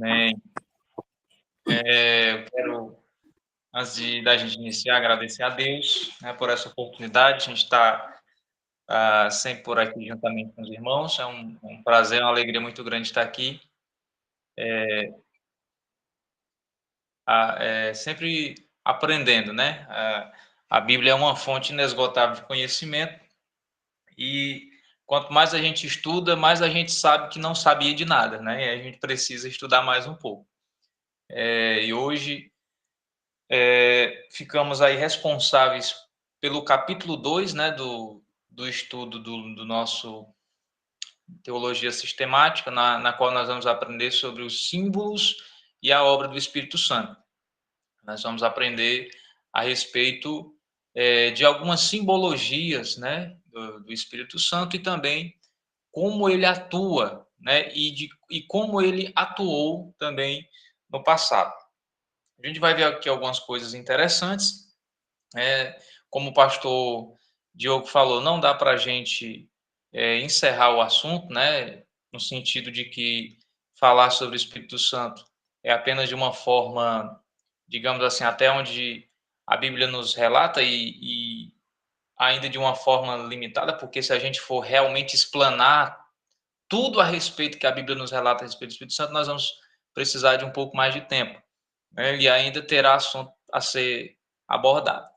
Amém. Eu quero, antes da gente iniciar, agradecer a Deus, né, por essa oportunidade. A gente está sempre por aqui juntamente com os irmãos. É um prazer, uma alegria muito grande estar aqui. Sempre aprendendo, né? A Bíblia é uma fonte inesgotável de conhecimento e quanto mais a gente estuda, mais a gente sabe que não sabia de nada, né? E a gente precisa estudar mais um pouco. E hoje ficamos aí responsáveis pelo capítulo 2, né, do estudo do nosso Teologia Sistemática, na qual nós vamos aprender sobre os símbolos e a obra do Espírito Santo. Nós vamos aprender a respeito de algumas simbologias, né, do Espírito Santo e também como ele atua, né, e como ele atuou também no passado. A gente vai ver aqui algumas coisas interessantes. Como o pastor Diogo falou, não dá para a gente encerrar o assunto, né? No sentido de que falar sobre o Espírito Santo é apenas de uma forma, digamos assim, até onde a Bíblia nos relata e ainda de uma forma limitada, porque se a gente for realmente explanar tudo a respeito que a Bíblia nos relata a respeito do Espírito Santo, nós vamos precisar de um pouco mais de tempo, né? E ainda terá assunto a ser abordado.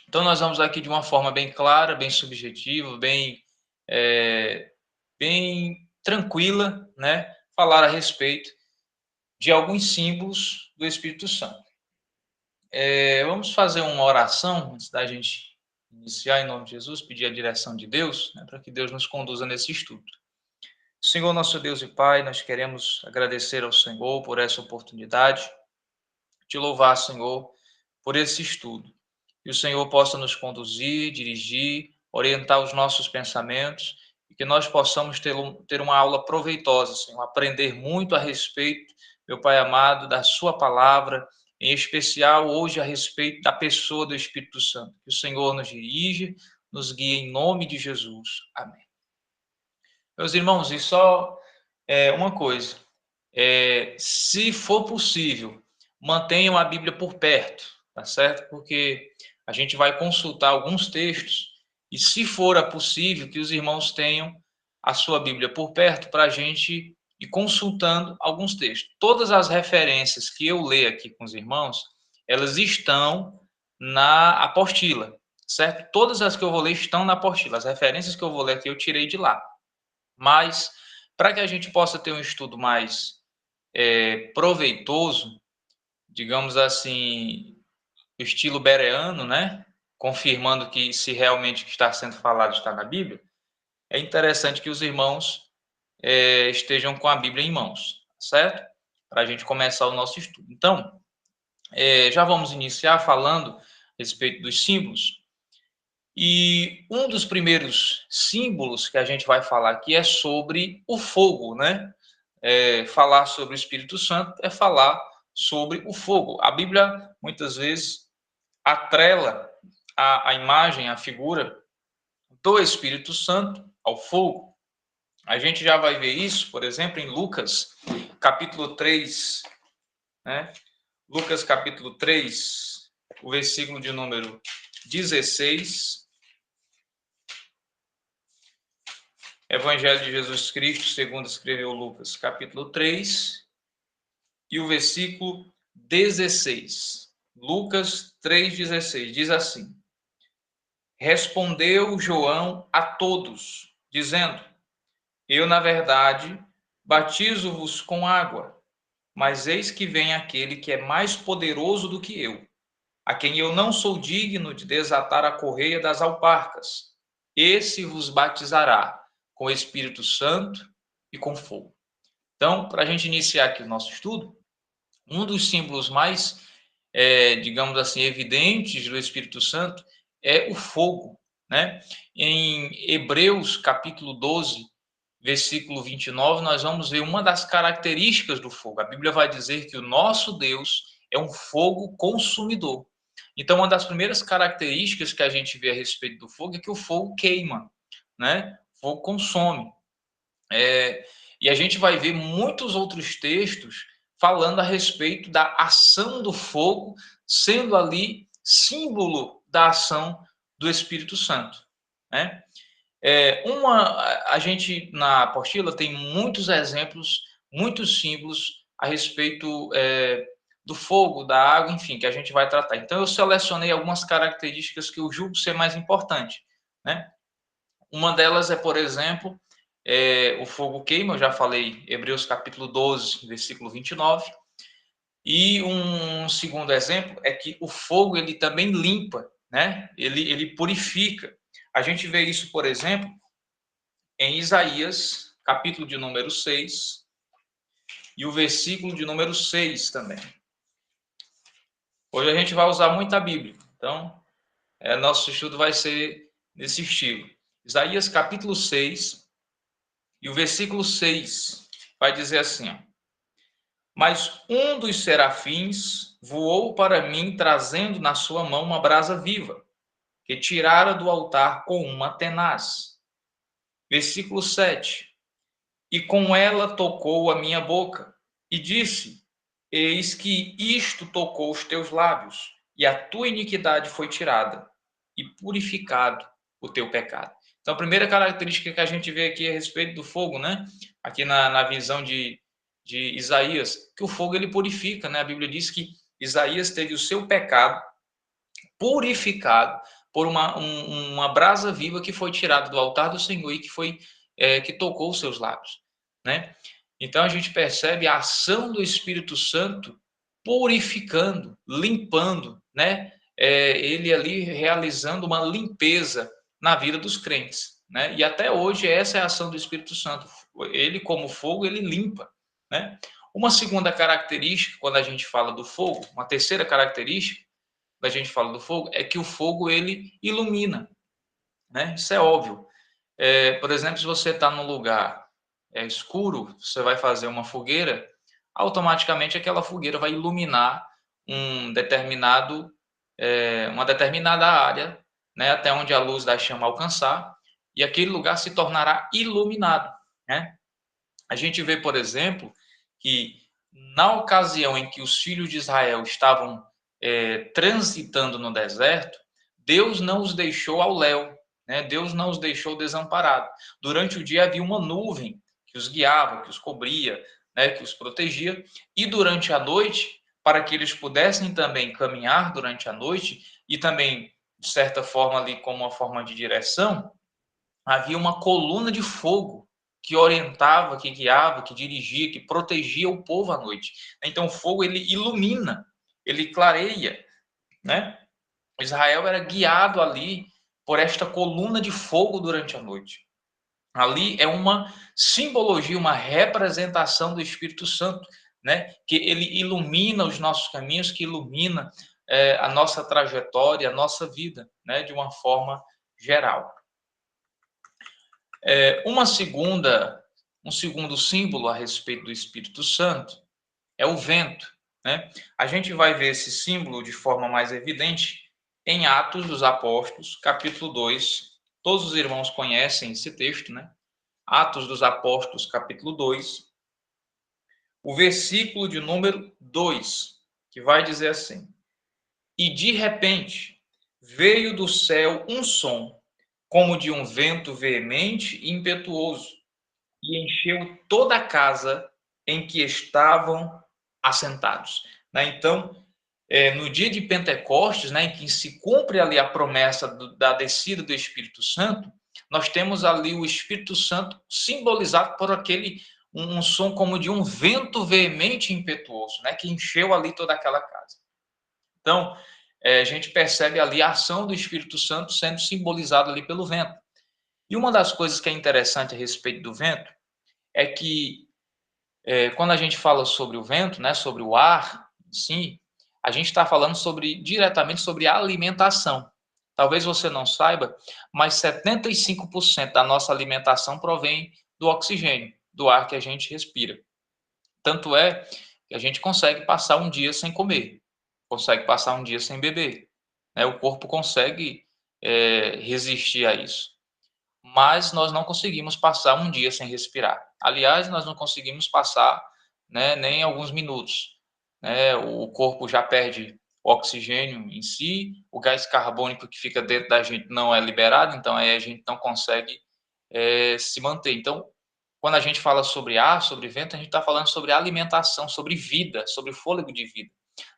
Então, nós vamos aqui de uma forma bem clara, bem subjetiva, bem tranquila, né, falar a respeito de alguns símbolos do Espírito Santo. Vamos fazer uma oração antes da gente iniciar, em nome de Jesus, pedir a direção de Deus, né, para que Deus nos conduza nesse estudo. Senhor, nosso Deus e Pai, nós queremos agradecer ao Senhor por essa oportunidade, te louvar, Senhor, por esse estudo. Que o Senhor possa nos conduzir, dirigir, orientar os nossos pensamentos e que nós possamos ter uma aula proveitosa, Senhor, aprender muito a respeito, meu Pai amado, da sua palavra, em especial hoje a respeito da pessoa do Espírito Santo. Que o Senhor nos dirija, nos guie em nome de Jesus. Amém. Meus irmãos, e só uma coisa, se for possível, mantenham a Bíblia por perto, tá certo? Porque a gente vai consultar alguns textos e, se for possível, que os irmãos tenham a sua Bíblia por perto para a gente ir consultando alguns textos. Todas as referências que eu ler aqui com os irmãos, elas estão na apostila, certo? Todas as que eu vou ler estão na apostila. As referências que eu vou ler aqui eu tirei de lá. Mas, para que a gente possa ter um estudo mais proveitoso, digamos assim, estilo bereano, né? Confirmando que se realmente o que está sendo falado está na Bíblia, é interessante que os irmãos estejam com a Bíblia em mãos, certo? Para a gente começar o nosso estudo. Então, já vamos iniciar falando a respeito dos símbolos. E um dos primeiros símbolos que a gente vai falar aqui é sobre o fogo, né? Falar sobre o Espírito Santo é falar sobre o fogo. A Bíblia, muitas vezes, atrela a imagem, a figura do Espírito Santo ao fogo. A gente já vai ver isso, por exemplo, em Lucas, capítulo 3, né? Lucas, capítulo 3, o versículo de número 16. Evangelho de Jesus Cristo, segundo escreveu Lucas, capítulo 3, e o versículo 16. Lucas 3,16 diz assim: Respondeu João a todos, dizendo: Eu, na verdade, batizo-vos com água, mas eis que vem aquele que é mais poderoso do que eu, a quem eu não sou digno de desatar a correia das alparcas. Esse vos batizará com o Espírito Santo e com fogo. Então, para a gente iniciar aqui o nosso estudo, um dos símbolos mais, digamos assim, evidentes do Espírito Santo é o fogo, né? Em Hebreus, capítulo 12, versículo 29, nós vamos ver uma das características do fogo. A Bíblia vai dizer que o nosso Deus é um fogo consumidor. Então, uma das primeiras características que a gente vê a respeito do fogo é que o fogo queima, né? O fogo consome. E a gente vai ver muitos outros textos falando a respeito da ação do fogo, sendo ali símbolo da ação do Espírito Santo, né? A gente, na apostila, tem muitos exemplos, muitos símbolos a respeito do fogo, da água, enfim, que a gente vai tratar. Então, eu selecionei algumas características que eu julgo ser mais importante, né? Uma delas é, por exemplo, o fogo queima, eu já falei, Hebreus capítulo 12, versículo 29. E um segundo exemplo é que o fogo, ele também limpa, né? Ele purifica. A gente vê isso, por exemplo, em Isaías, capítulo de número 6, e o versículo de número 6 também. Hoje a gente vai usar muito a Bíblia, então nosso estudo vai ser nesse estilo. Isaías, capítulo 6, e o versículo 6 vai dizer assim, ó: Mas um dos serafins voou para mim, trazendo na sua mão uma brasa viva, que tirara do altar com uma tenaz. Versículo 7. E com ela tocou a minha boca, e disse: Eis que isto tocou os teus lábios, e a tua iniquidade foi tirada, e purificado o teu pecado. Então, a primeira característica que a gente vê aqui a respeito do fogo, né? Aqui na visão de Isaías, que o fogo ele purifica, né? A Bíblia diz que Isaías teve o seu pecado purificado por uma brasa viva que foi tirada do altar do Senhor e que foi que tocou os seus lábios, né? Então a gente percebe a ação do Espírito Santo purificando, limpando, né? Ele ali realizando uma limpeza na vida dos crentes, né? E até hoje essa é a ação do Espírito Santo. Ele, como fogo, ele limpa, né? Uma segunda característica, quando a gente fala do fogo, uma terceira característica, quando a gente fala do fogo, é que o fogo ele ilumina, né? Isso é óbvio. Por exemplo, se você está num lugar escuro, você vai fazer uma fogueira, automaticamente aquela fogueira vai iluminar uma determinada área, né? Até onde a luz da chama alcançar, e aquele lugar se tornará iluminado, né? A gente vê, por exemplo, que na ocasião em que os filhos de Israel estavam transitando no deserto, Deus não os deixou ao léu, né? Deus não os deixou desamparados. Durante o dia havia uma nuvem que os guiava, que os cobria, né? Que os protegia, e durante a noite, para que eles pudessem também caminhar durante a noite e também, de certa forma, ali como uma forma de direção, havia uma coluna de fogo que orientava, que guiava, que dirigia, que protegia o povo à noite. Então o fogo ele ilumina, ele clareia, né? Israel era guiado ali por esta coluna de fogo durante a noite. Ali é uma simbologia, uma representação do Espírito Santo, né? Que ele ilumina os nossos caminhos, que ilumina a nossa trajetória, a nossa vida, né? De uma forma geral. Um segundo símbolo a respeito do Espírito Santo é o vento, né? A gente vai ver esse símbolo de forma mais evidente em Atos dos Apóstolos, capítulo 2. Todos os irmãos conhecem esse texto, né? Atos dos Apóstolos, capítulo 2, o versículo de número 2, que vai dizer assim: E de repente veio do céu um som, como de um vento veemente e impetuoso, e encheu toda a casa em que estavam assentados. Né? Então, no dia de Pentecostes, né, em que se cumpre ali a promessa da descida do Espírito Santo, nós temos ali o Espírito Santo simbolizado por um som como de um vento veemente e impetuoso, né, que encheu ali toda aquela casa. Então, a gente percebe ali a ação do Espírito Santo sendo simbolizada ali pelo vento. E uma das coisas que é interessante a respeito do vento é que quando a gente fala sobre o vento, né, sobre o ar, sim, a gente está falando diretamente sobre a alimentação. Talvez você não saiba, mas 75% da nossa alimentação provém do oxigênio, do ar que a gente respira. Tanto é que a gente consegue passar um dia sem comer, consegue passar um dia sem beber, né? O corpo consegue resistir a isso. Mas nós não conseguimos passar um dia sem respirar. Aliás, nós não conseguimos passar né, nem alguns minutos, né? O corpo já perde o oxigênio em si, o gás carbônico que fica dentro da gente não é liberado, então aí a gente não consegue se manter. Então, quando a gente fala sobre ar, sobre vento, a gente está falando sobre alimentação, sobre vida, sobre fôlego de vida.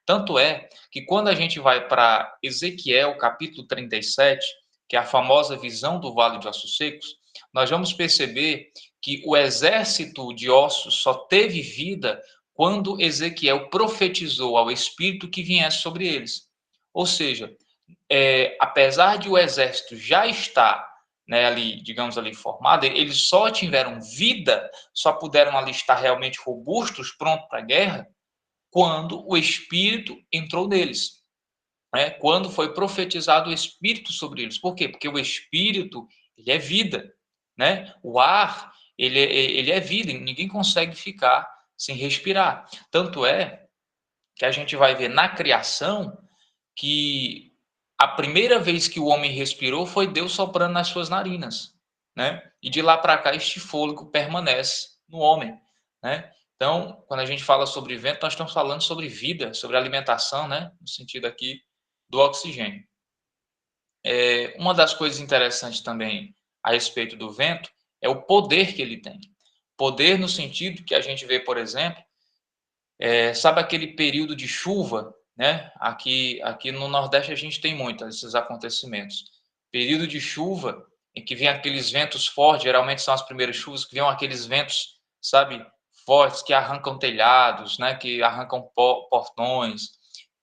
Tanto é que quando a gente vai para Ezequiel, capítulo 37, que é a famosa visão do Vale de Ossos Secos, nós vamos perceber que o exército de ossos só teve vida quando Ezequiel profetizou ao Espírito que viesse sobre eles. Ou seja, apesar de o exército já estar, né, ali, digamos ali, formado, eles só tiveram vida, só puderam ali estar realmente robustos, prontos para a guerra, quando o Espírito entrou neles, né? Quando foi profetizado o Espírito sobre eles. Por quê? Porque o Espírito, ele é vida, né? O ar, ele é vida, ninguém consegue ficar sem respirar. Tanto é que a gente vai ver na criação que a primeira vez que o homem respirou foi Deus soprando nas suas narinas, né? E de lá para cá este fôlego permanece no homem, né? Então, quando a gente fala sobre vento, nós estamos falando sobre vida, sobre alimentação, né? No sentido aqui do oxigênio. Uma das coisas interessantes também a respeito do vento é o poder que ele tem. Poder no sentido que a gente vê, por exemplo, sabe aquele período de chuva, né? Aqui no Nordeste a gente tem muito esses acontecimentos. Período de chuva em que vem aqueles ventos fortes, geralmente são as primeiras chuvas, que vêm aqueles ventos, sabe, fortes, que arrancam telhados, né? Que arrancam portões,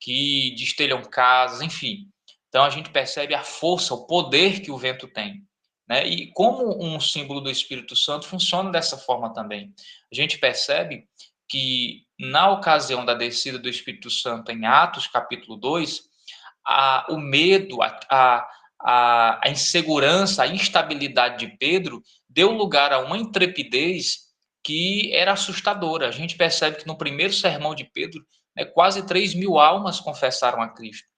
que destelham casas, enfim. Então a gente percebe a força, o poder que o vento tem, né? E como um símbolo do Espírito Santo funciona dessa forma também. A gente percebe que na ocasião da descida do Espírito Santo em Atos, capítulo 2, o medo, a insegurança, a instabilidade de Pedro deu lugar a uma intrepidez que era assustadora. A gente percebe que no primeiro sermão de Pedro, né, quase 3.000 almas confessaram a Cristo.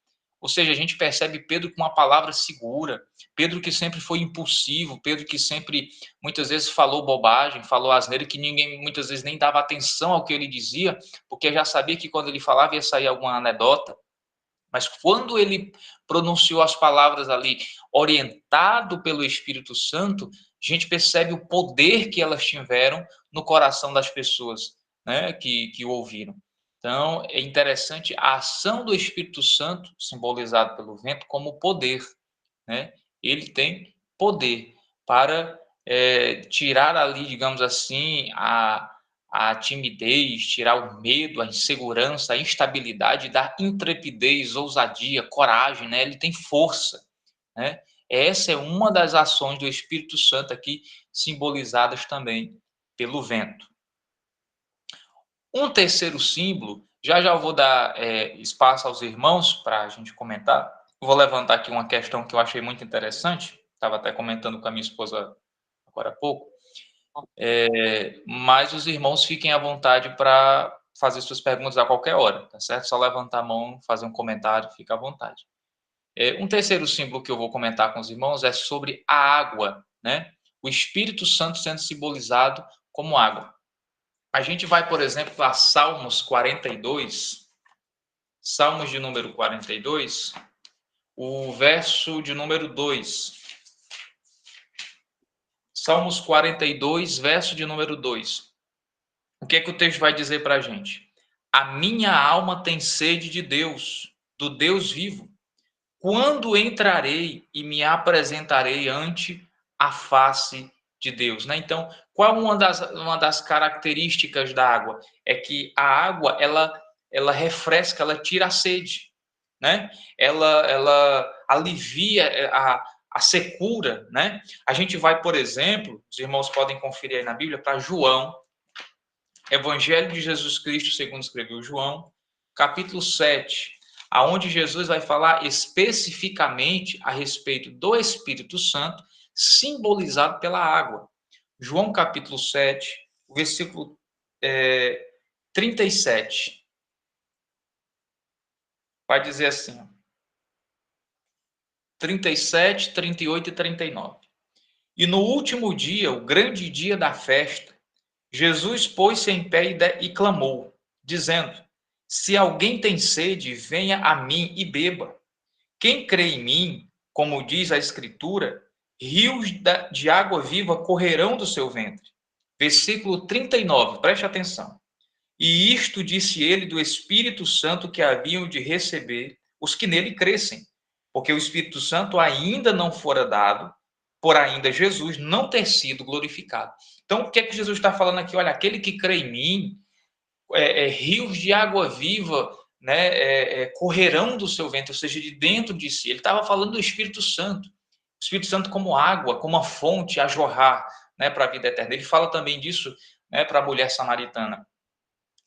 Ou seja, a gente percebe Pedro com uma palavra segura, Pedro que sempre foi impulsivo, Pedro que sempre, muitas vezes, falou bobagem, falou asneira, que ninguém, muitas vezes, nem dava atenção ao que ele dizia, porque já sabia que quando ele falava ia sair alguma anedota. Mas quando ele pronunciou as palavras ali, orientado pelo Espírito Santo, a gente percebe o poder que elas tiveram no coração das pessoas, né, que o ouviram. Então, é interessante a ação do Espírito Santo, simbolizado pelo vento, como poder, né? Ele tem poder para tirar ali, digamos assim, a timidez, tirar o medo, a insegurança, a instabilidade, dar intrepidez, ousadia, coragem, né? Ele tem força, né? Essa é uma das ações do Espírito Santo aqui, simbolizadas também pelo vento. Um terceiro símbolo, já eu vou dar espaço aos irmãos para a gente comentar. Eu vou levantar aqui uma questão que eu achei muito interessante, estava até comentando com a minha esposa agora há pouco, mas os irmãos fiquem à vontade para fazer suas perguntas a qualquer hora, tá certo? Só levantar a mão, fazer um comentário, fica à vontade. Um terceiro símbolo que eu vou comentar com os irmãos é sobre a água, né? O Espírito Santo sendo simbolizado como água. A gente vai, por exemplo, para Salmos 42, Salmos de número 42, o verso de número 2. Salmos 42, verso de número 2. O que é que o texto vai dizer para a gente? A minha alma tem sede de Deus, do Deus vivo. Quando entrarei e me apresentarei ante a face de Deus, né? Então, qual uma das características da água? É que a água, ela refresca, ela tira a sede, né? Ela alivia a secura, né? A gente vai, por exemplo, os irmãos podem conferir aí na Bíblia, para João, Evangelho de Jesus Cristo, segundo escreveu João, capítulo 7, aonde Jesus vai falar especificamente a respeito do Espírito Santo, simbolizado pela água. João capítulo 7, versículo 37. Vai dizer assim, 37, 38 e 39. E no último dia, o grande dia da festa, Jesus pôs-se em pé e clamou, dizendo: Se alguém tem sede, venha a mim e beba. Quem crê em mim, como diz a Escritura, rios de água viva correrão do seu ventre. Versículo 39, preste atenção. E isto disse ele do Espírito Santo que haviam de receber os que nele crescem, porque o Espírito Santo ainda não fora dado, por ainda Jesus não ter sido glorificado. Então, o que é que Jesus está falando aqui? Olha, aquele que crê em mim, rios de água viva, né, correrão do seu ventre, ou seja, de dentro de si. Ele estava falando do Espírito Santo. O Espírito Santo como água, como uma fonte a jorrar, né, para a vida eterna. Ele fala também disso, né, para a mulher samaritana.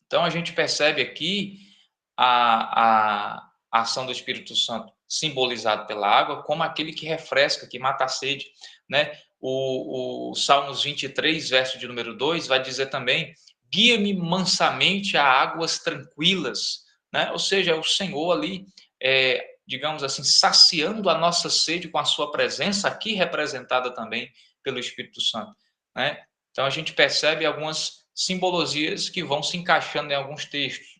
Então, a gente percebe aqui a ação do Espírito Santo simbolizado pela água como aquele que refresca, que mata a sede, né? O Salmos 23, verso de número 2, vai dizer também: guia-me mansamente a águas tranquilas, né? Ou seja, é o Senhor ali, digamos assim, saciando a nossa sede com a sua presença, aqui representada também pelo Espírito Santo, né? Então, a gente percebe algumas simbologias que vão se encaixando em alguns textos.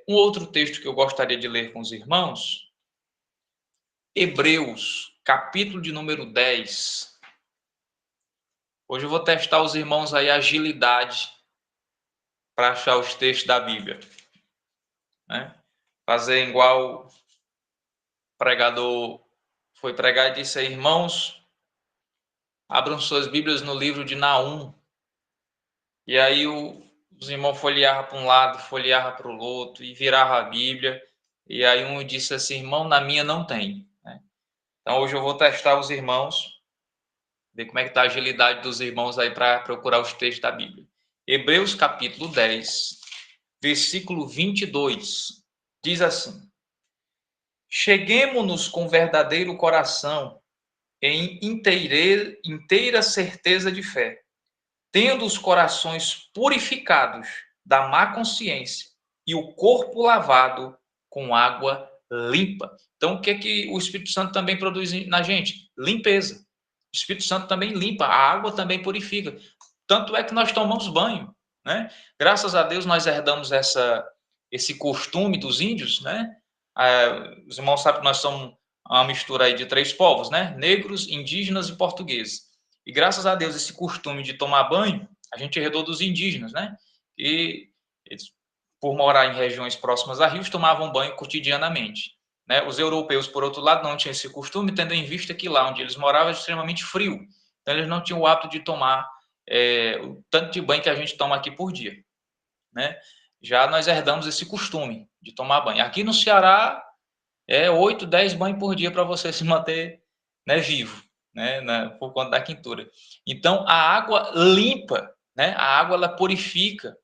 Um outro texto que eu gostaria de ler com os irmãos, Hebreus, capítulo de número 10. Hoje eu vou testar os irmãos aí a agilidade para achar os textos da Bíblia, né? Fazer igual o pregador foi pregar e disse aí, irmãos, abram suas Bíblias no livro de Naum. E aí os irmãos folheavam para um lado, folheavam para o outro e viravam a Bíblia. E aí um disse assim, irmão, na minha não tem, né? Então hoje eu vou testar os irmãos, ver como é que está a agilidade dos irmãos aí para procurar os textos da Bíblia. Hebreus capítulo 10, versículo 22, diz assim: Cheguemo-nos com verdadeiro coração em inteira certeza de fé, tendo os corações purificados da má consciência e o corpo lavado com água limpa. Então, o que é que o Espírito Santo também produz na gente? Limpeza. O Espírito Santo também limpa, a água também purifica. Tanto é que nós tomamos banho, né? Graças a Deus nós herdamos esse costume dos índios, né? Os irmãos sabem que nós somos uma mistura aí de 3 povos, né? Negros, indígenas e portugueses. E graças a Deus esse costume de tomar banho, a gente herdou dos indígenas, né? E eles, por morar em regiões próximas a rios, tomavam banho cotidianamente, né? Os europeus, por outro lado, não tinham esse costume, tendo em vista que lá onde eles moravam era extremamente frio. Então eles não tinham o hábito de tomar o tanto de banho que a gente toma aqui por dia, né? Já nós herdamos esse costume de tomar banho. Aqui no Ceará, 8, 10 banhos por dia para você se manter, né, vivo, né, por conta da quintura. Então, a água limpa, né, a água ela purifica,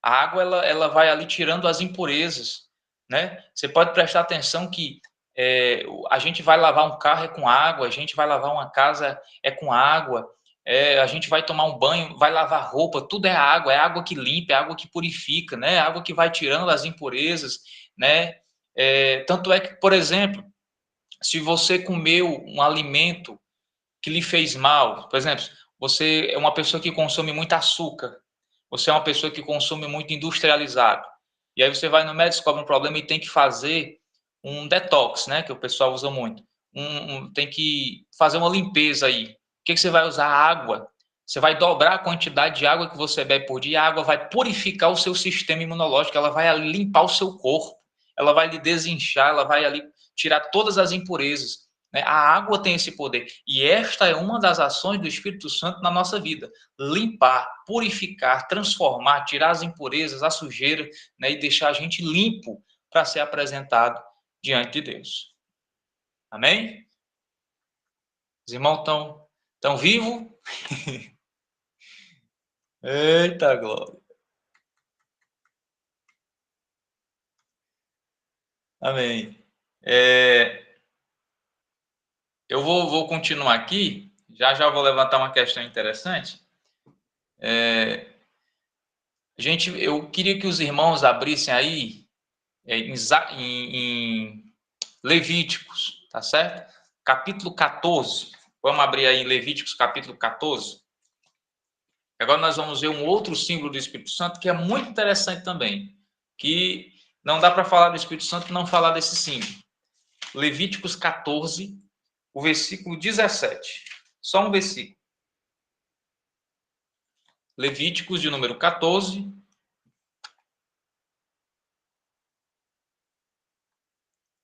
a água ela vai ali tirando as impurezas, né? Você pode prestar atenção que a gente vai lavar um carro com água, a gente vai lavar uma casa com água, a gente vai tomar um banho, vai lavar roupa, tudo é água que limpa, é água que purifica, né? É água que vai tirando as impurezas, né? Tanto é que, por exemplo, se você comeu um alimento que lhe fez mal, por exemplo, você é uma pessoa que consome muito açúcar, você é uma pessoa que consome muito industrializado, e aí você vai no médico, descobre um problema e tem que fazer um detox, né, que o pessoal usa muito, tem que fazer uma limpeza aí. O que você vai usar? Água. Você vai dobrar a quantidade de água que você bebe por dia, a água vai purificar o seu sistema imunológico, ela vai limpar o seu corpo, ela vai lhe desinchar, ela vai ali tirar todas as impurezas, né? A água tem esse poder. E esta é uma das ações do Espírito Santo na nossa vida. Limpar, purificar, transformar, tirar as impurezas, a sujeira, né? E deixar a gente limpo para ser apresentado diante de Deus. Amém? Os irmãos estão vivos? Eita glória! Amém. Eu vou continuar aqui. Já vou levantar uma questão interessante. Eu queria que os irmãos abrissem aí em Levíticos, tá certo? Capítulo 14. Vamos abrir aí Levíticos, capítulo 14. Agora nós vamos ver um outro símbolo do Espírito Santo que é muito interessante também, que não dá para falar do Espírito Santo e não falar desse símbolo. Levíticos 14, o versículo 17. Só um versículo. Levíticos de número 14.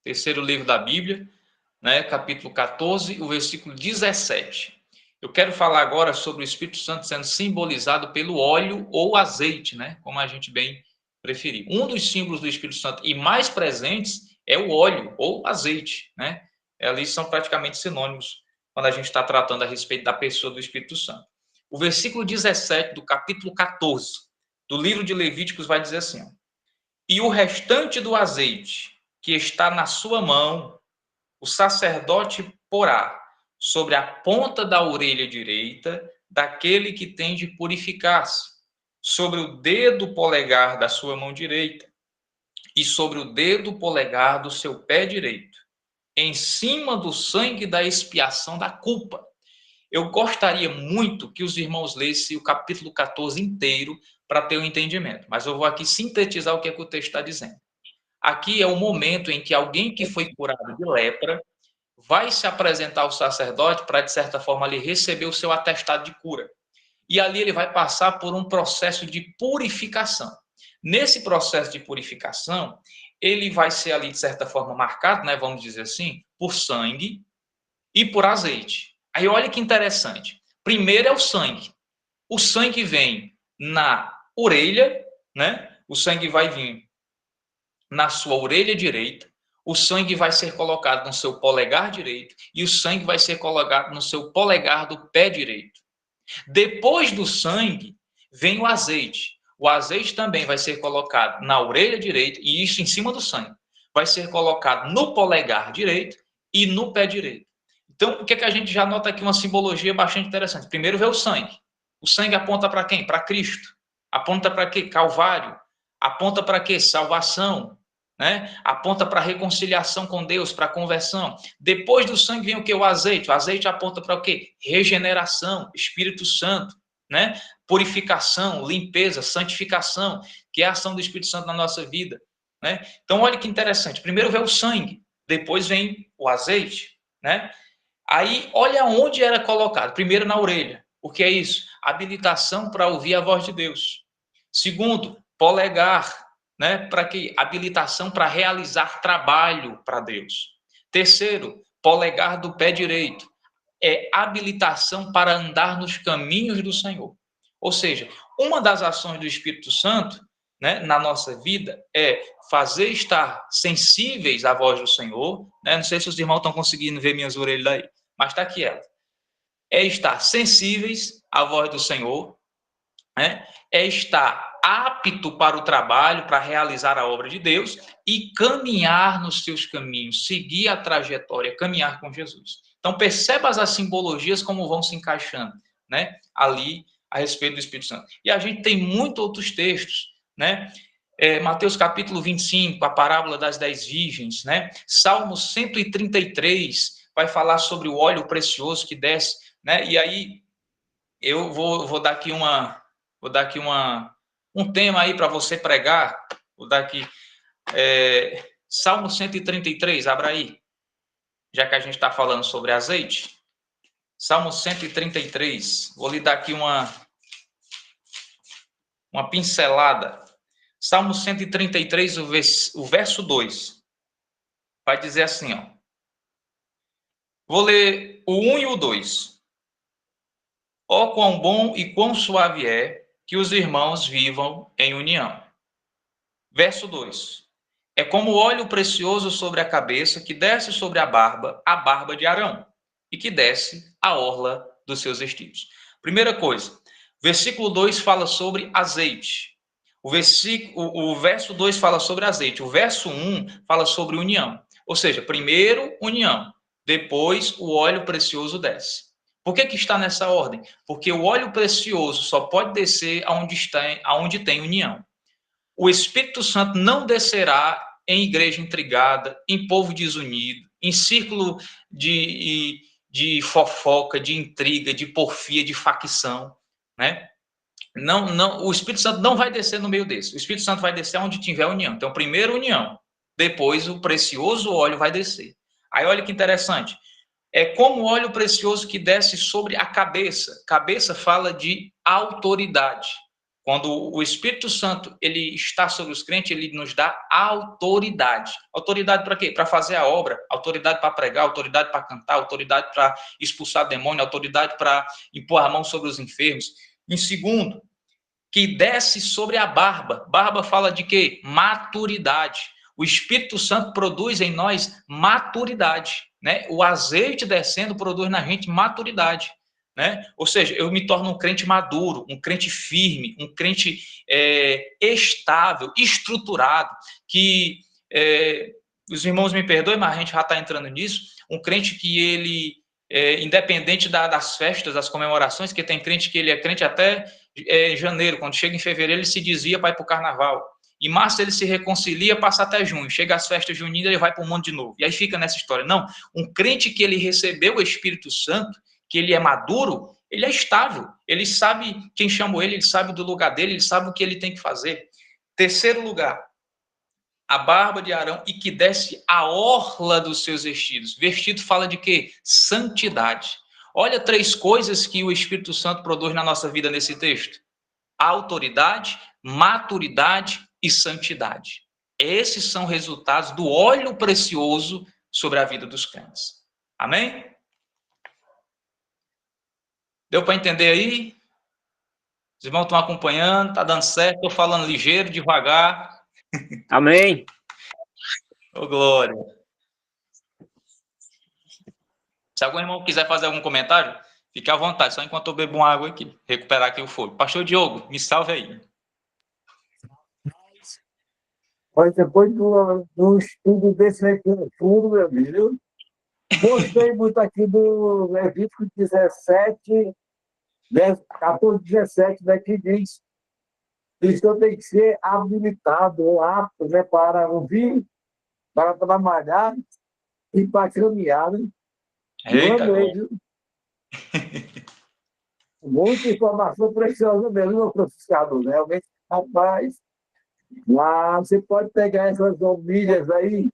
Terceiro livro da Bíblia, né, capítulo 14, o versículo 17. Eu quero falar agora sobre o Espírito Santo sendo simbolizado pelo óleo ou azeite, né, como a gente bem preferir. Um dos símbolos do Espírito Santo e mais presentes é o óleo ou azeite, né? Ali são praticamente sinônimos quando a gente está tratando a respeito da pessoa do Espírito Santo. O versículo 17 do capítulo 14 do livro de Levíticos vai dizer assim: ó, e o restante do azeite que está na sua mão, o sacerdote porá sobre a ponta da orelha direita daquele que tem de purificar-se, sobre o dedo polegar da sua mão direita e sobre o dedo polegar do seu pé direito, em cima do sangue da expiação da culpa. Eu gostaria muito que os irmãos lessem o capítulo 14 inteiro para ter um entendimento, mas eu vou aqui sintetizar o que o texto está dizendo. Aqui é o momento em que alguém que foi curado de lepra vai se apresentar ao sacerdote para, de certa forma, ali receber o seu atestado de cura. E ali ele vai passar por um processo de purificação. Nesse processo de purificação, ele vai ser ali, de certa forma, marcado, né, vamos dizer assim, por sangue e por azeite. Aí olha que interessante. Primeiro é o sangue. O sangue vem na orelha, né? O sangue vai vir na sua orelha direita, o sangue vai ser colocado no seu polegar direito e o sangue vai ser colocado no seu polegar do pé direito. Depois do sangue, vem o azeite. O azeite também vai ser colocado na orelha direita e isso em cima do sangue. Vai ser colocado no polegar direito e no pé direito. Então, o que a gente já nota aqui? Uma simbologia bastante interessante. Primeiro vem o sangue. O sangue aponta para quem? Para Cristo. Aponta para quê? Calvário. Aponta para quê? Salvação. Né? Aponta para reconciliação com Deus, para conversão. Depois do sangue vem o que? O azeite. O azeite aponta para o quê? Regeneração, Espírito Santo, né? Purificação, limpeza, santificação, que é a ação do Espírito Santo na nossa vida, né? Então, olha que interessante. Primeiro vem o sangue, depois vem o azeite, né? Aí, olha onde era colocado. Primeiro na orelha. O que é isso? Habilitação para ouvir a voz de Deus. Segundo, polegar, né? Para que habilitação para realizar trabalho para Deus. Terceiro, polegar do pé direito é habilitação para andar nos caminhos do Senhor. Ou seja, uma das ações do Espírito Santo, né, na nossa vida é fazer estar sensíveis à voz do Senhor, né? Não sei se os irmãos estão conseguindo ver minhas orelhas aí, mas está aqui ela. É estar sensíveis à voz do Senhor, né? É estar apto para o trabalho, para realizar a obra de Deus e caminhar nos seus caminhos, seguir a trajetória, caminhar com Jesus. Então, perceba as simbologias como vão se encaixando, né? Ali a respeito do Espírito Santo. E a gente tem muitos outros textos, né? Mateus capítulo 25, a parábola das 10 virgens, né? Salmo 133 vai falar sobre o óleo precioso que desce, né? E aí eu vou dar aqui um tema aí para você pregar. Vou dar aqui Salmo 133, abra aí, já que a gente está falando sobre azeite. Salmo 133, vou lhe dar aqui uma pincelada. Salmo 133, o verso 2, vai dizer assim, ó. Vou ler o 1 e o 2. Ó, quão bom e quão suave é que os irmãos vivam em união. Verso 2. É como óleo precioso sobre a cabeça que desce sobre a barba de Arão, e que desce a orla dos seus vestidos. Primeira coisa, versículo 2 fala sobre azeite. O verso 2 fala sobre azeite. O verso 1 fala sobre união. Ou seja, primeiro união, depois o óleo precioso desce. Por que está nessa ordem? Porque o óleo precioso só pode descer aonde tem união. O Espírito Santo não descerá em igreja intrigada, em povo desunido, em círculo de fofoca, de intriga, de porfia, de facção, né? o Espírito Santo não vai descer no meio desse. O Espírito Santo vai descer onde tiver união. Então, primeiro união, depois o precioso óleo vai descer. Aí olha que interessante. É como o óleo precioso que desce sobre a cabeça. Cabeça fala de autoridade. Quando o Espírito Santo ele está sobre os crentes, ele nos dá autoridade. Autoridade para quê? Para fazer a obra, autoridade para pregar, autoridade para cantar, autoridade para expulsar demônio, autoridade para impor a mão sobre os enfermos. Em segundo, que desce sobre a barba. Barba fala de quê? Maturidade. O Espírito Santo produz em nós maturidade, né? O azeite descendo produz na gente maturidade, né? Ou seja, eu me torno um crente maduro, um crente firme, um crente estável, estruturado, que os irmãos me perdoem, mas a gente já está entrando nisso. Um crente que ele independente das festas, das comemorações, que tem crente que ele é crente até janeiro, quando chega em fevereiro, ele se desvia para ir para o carnaval. Em março ele se reconcilia, passa até junho. Chega às festas juninas, ele vai para o mundo de novo. E aí fica nessa história. Não, um crente que ele recebeu o Espírito Santo, que ele é maduro, ele é estável. Ele sabe quem chamou ele sabe do lugar dele, ele sabe o que ele tem que fazer. Terceiro lugar, a barba de Arão e que desce a orla dos seus vestidos. Vestido fala de quê? Santidade. Olha 3 coisas que o Espírito Santo produz na nossa vida nesse texto: autoridade, maturidade e santidade. Esses são resultados do óleo precioso sobre a vida dos crentes. Amém? Deu para entender aí? Os irmãos estão acompanhando, está dando certo, estou falando ligeiro, devagar. Amém. Ô, glória. Se algum irmão quiser fazer algum comentário, fique à vontade, só enquanto eu bebo uma água aqui, recuperar aqui o fogo. Pastor Diogo, me salve aí. Mas depois do estudo desse aqui no fundo, meu filho, gostei muito aqui do Levítico 17, 14, 17, né, que diz que o cristão tem que ser habilitado ou apto, né, para ouvir, para trabalhar e para caminhar. Né? Eita, Amém, viu? Muita informação preciosa mesmo, meu professor, né? Realmente, rapaz, lá você pode pegar essas homilhas aí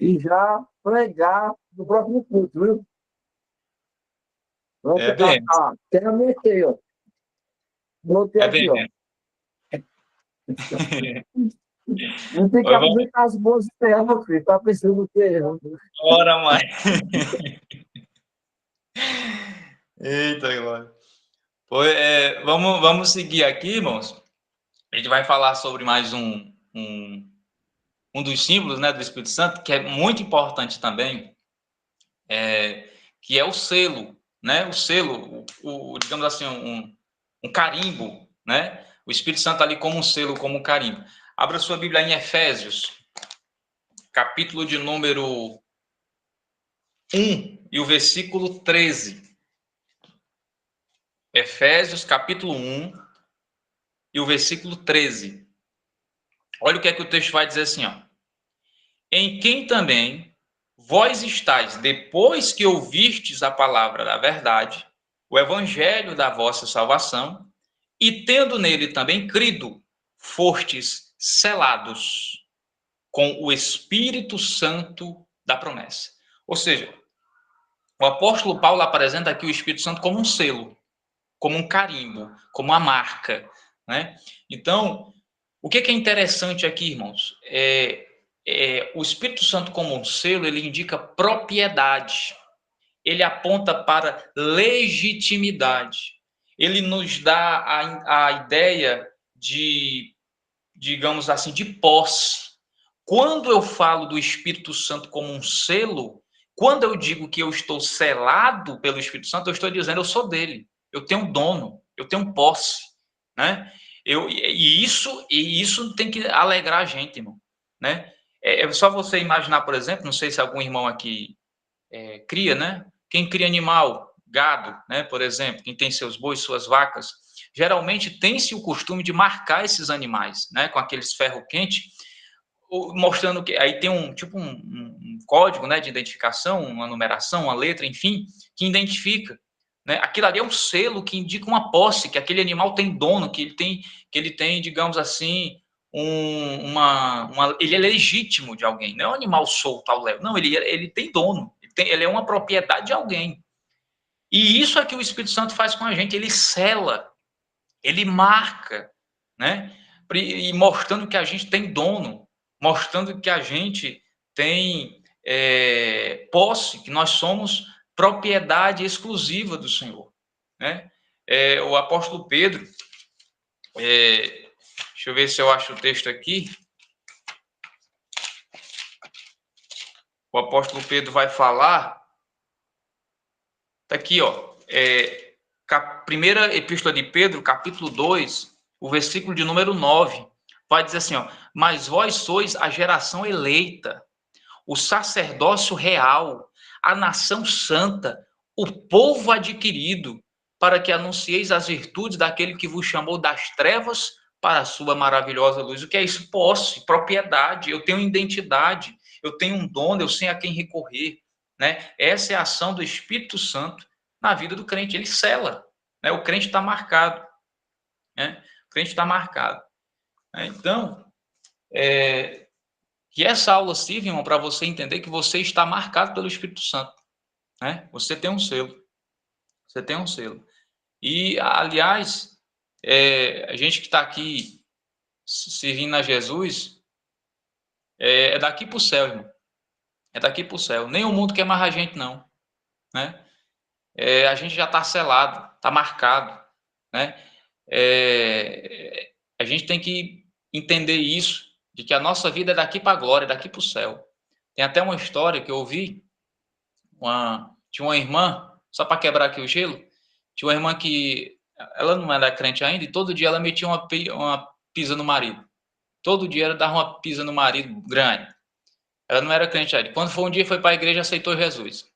e já pregar no próximo culto, viu? é bem, Até anotei, ó. Anotei é aqui, bem ó. mesmo. Não tem que Oi, vamos aproveitar as boas ideias, meu filho. Tá pensando que é. embora, mãe. Eita, glória. Vamos seguir aqui, irmãos. A gente vai falar sobre mais um dos símbolos, né, do Espírito Santo, que é muito importante também, que é o selo, né? O selo, digamos assim, um carimbo, né? O Espírito Santo ali como um selo, como um carimbo. Abra sua Bíblia em Efésios, capítulo de número 1 e o versículo 13. Efésios, capítulo 1 e o versículo 13. Olha o que é que o texto vai dizer assim, ó. Em quem também vós estáis, depois que ouvistes a palavra da verdade, o evangelho da vossa salvação, e tendo nele também crido, fostes selados com o Espírito Santo da promessa. Ou seja, o apóstolo Paulo apresenta aqui o Espírito Santo como um selo, como um carimbo, como uma marca, né? Então, o que é interessante aqui, irmãos? O Espírito Santo como um selo, ele indica propriedade. Ele aponta para legitimidade. Ele nos dá a ideia de, digamos assim, de posse. Quando eu falo do Espírito Santo como um selo, quando eu digo que eu estou selado pelo Espírito Santo, eu estou dizendo eu sou dele. Eu tenho dono, eu tenho posse, né? E isso tem que alegrar a gente, irmão, né? É só você imaginar, por exemplo, não sei se algum irmão aqui cria, né? Quem cria animal, gado, né? Por exemplo, quem tem seus bois, suas vacas, geralmente tem-se o costume de marcar esses animais, né? Com aqueles ferro quente, mostrando que aí tem um código, né? De identificação, uma numeração, uma letra, enfim, que identifica. né? Aquilo ali é um selo que indica uma posse, que aquele animal tem dono, que ele tem, digamos assim, ele é legítimo de alguém, não é um animal solto ao léu, não, ele tem dono, ele é uma propriedade de alguém. E isso é que o Espírito Santo faz com a gente, ele sela, ele marca, né? E mostrando que a gente tem dono, mostrando que a gente tem posse, que nós somos propriedade exclusiva do Senhor, né? O apóstolo Pedro, deixa eu ver se eu acho o texto aqui. O apóstolo Pedro vai falar, tá aqui, ó, primeira epístola de Pedro, capítulo 2, o versículo de número 9, vai dizer assim, ó, mas vós sois a geração eleita, o sacerdócio real, a nação santa, o povo adquirido, para que anuncieis as virtudes daquele que vos chamou das trevas para a sua maravilhosa luz. O que é isso? Posse, propriedade, eu tenho identidade, eu tenho um dono, eu sei a quem recorrer, né? Essa é a ação do Espírito Santo na vida do crente, ele sela, né? O crente está marcado, né? O crente está marcado. Né? Então, que essa aula sirva, irmão, para você entender que você está marcado pelo Espírito Santo, né? Você tem um selo, você tem um selo. E, aliás, a gente que está aqui servindo a Jesus, é daqui para o céu, irmão. É daqui para o céu. Nem o mundo quer mais a gente, não, né? A gente já está selado, está marcado, né? A gente tem que entender isso, de que a nossa vida é daqui para a glória, é daqui para o céu. Tem até uma história que eu ouvi, tinha uma irmã, só para quebrar aqui o gelo, tinha uma irmã que, ela não era crente ainda, e todo dia ela metia uma pisa no marido. Todo dia ela dava uma pisa no marido grande. Ela não era crente ainda. Quando foi um dia, foi para a igreja e aceitou Jesus.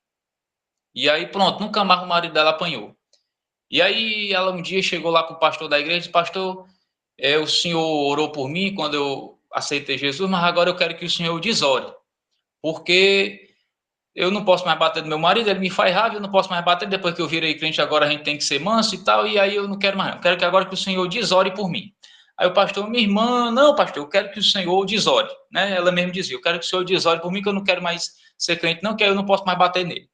E aí, pronto, nunca mais o marido dela apanhou. E aí, ela um dia chegou lá para o pastor da igreja e disse, pastor, o senhor orou por mim quando eu aceitei Jesus, mas agora eu quero que o senhor desore, porque eu não posso mais bater no meu marido, ele me faz raiva, eu não posso mais bater, depois que eu virei crente agora a gente tem que ser manso e tal, e aí eu não quero mais, eu quero que agora que o senhor desore por mim. Aí o pastor, minha irmã, não pastor, eu quero que o senhor desore, né? Ela mesmo dizia, eu quero que o senhor desore por mim, que eu não quero mais ser crente não, que aí eu não posso mais bater nele.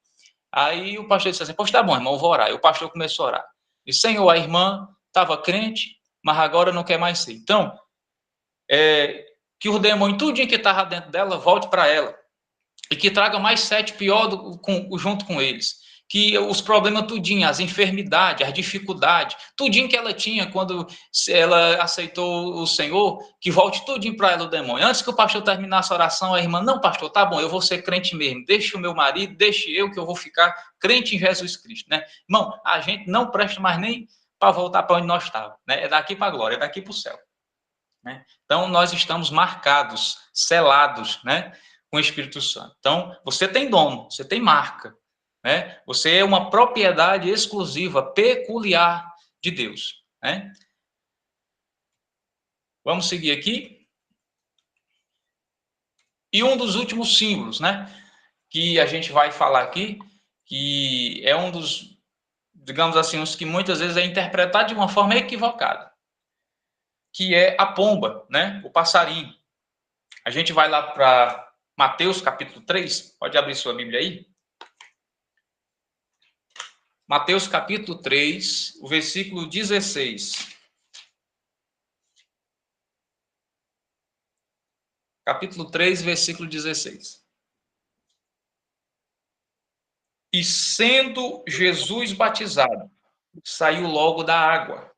Aí o pastor disse assim, pois tá bom, irmão, eu vou orar. E o pastor começou a orar. Disse, Senhor, a irmã estava crente, mas agora não quer mais ser. Então, que o demônio, tudinho que estava dentro dela, volte para ela. E que traga mais 7 pior junto com eles. Que os problemas tudinho, as enfermidades, as dificuldades, tudinho que ela tinha quando ela aceitou o Senhor, que volte tudinho para ela o demônio. Antes que o pastor terminasse a oração, a irmã, não pastor, tá bom, eu vou ser crente mesmo, deixe o meu marido, deixe eu que eu vou ficar crente em Jesus Cristo, né? Irmão, a gente não presta mais nem para voltar para onde nós estávamos, né? É daqui para a glória, é daqui para o céu. Né? Então, nós estamos marcados, selados, né? Com o Espírito Santo. Então, você tem dono, você tem marca, né? Você é uma propriedade exclusiva, peculiar de Deus, né? Vamos seguir aqui. E um dos últimos símbolos, né? Que a gente vai falar aqui, que é um dos, digamos assim, os que muitas vezes é interpretado de uma forma equivocada, que é a pomba, né? O passarinho. A gente vai lá para Mateus capítulo 3, pode abrir sua Bíblia aí. Mateus capítulo 3, o versículo 16. Capítulo 3, versículo 16. E sendo Jesus batizado, saiu logo da água.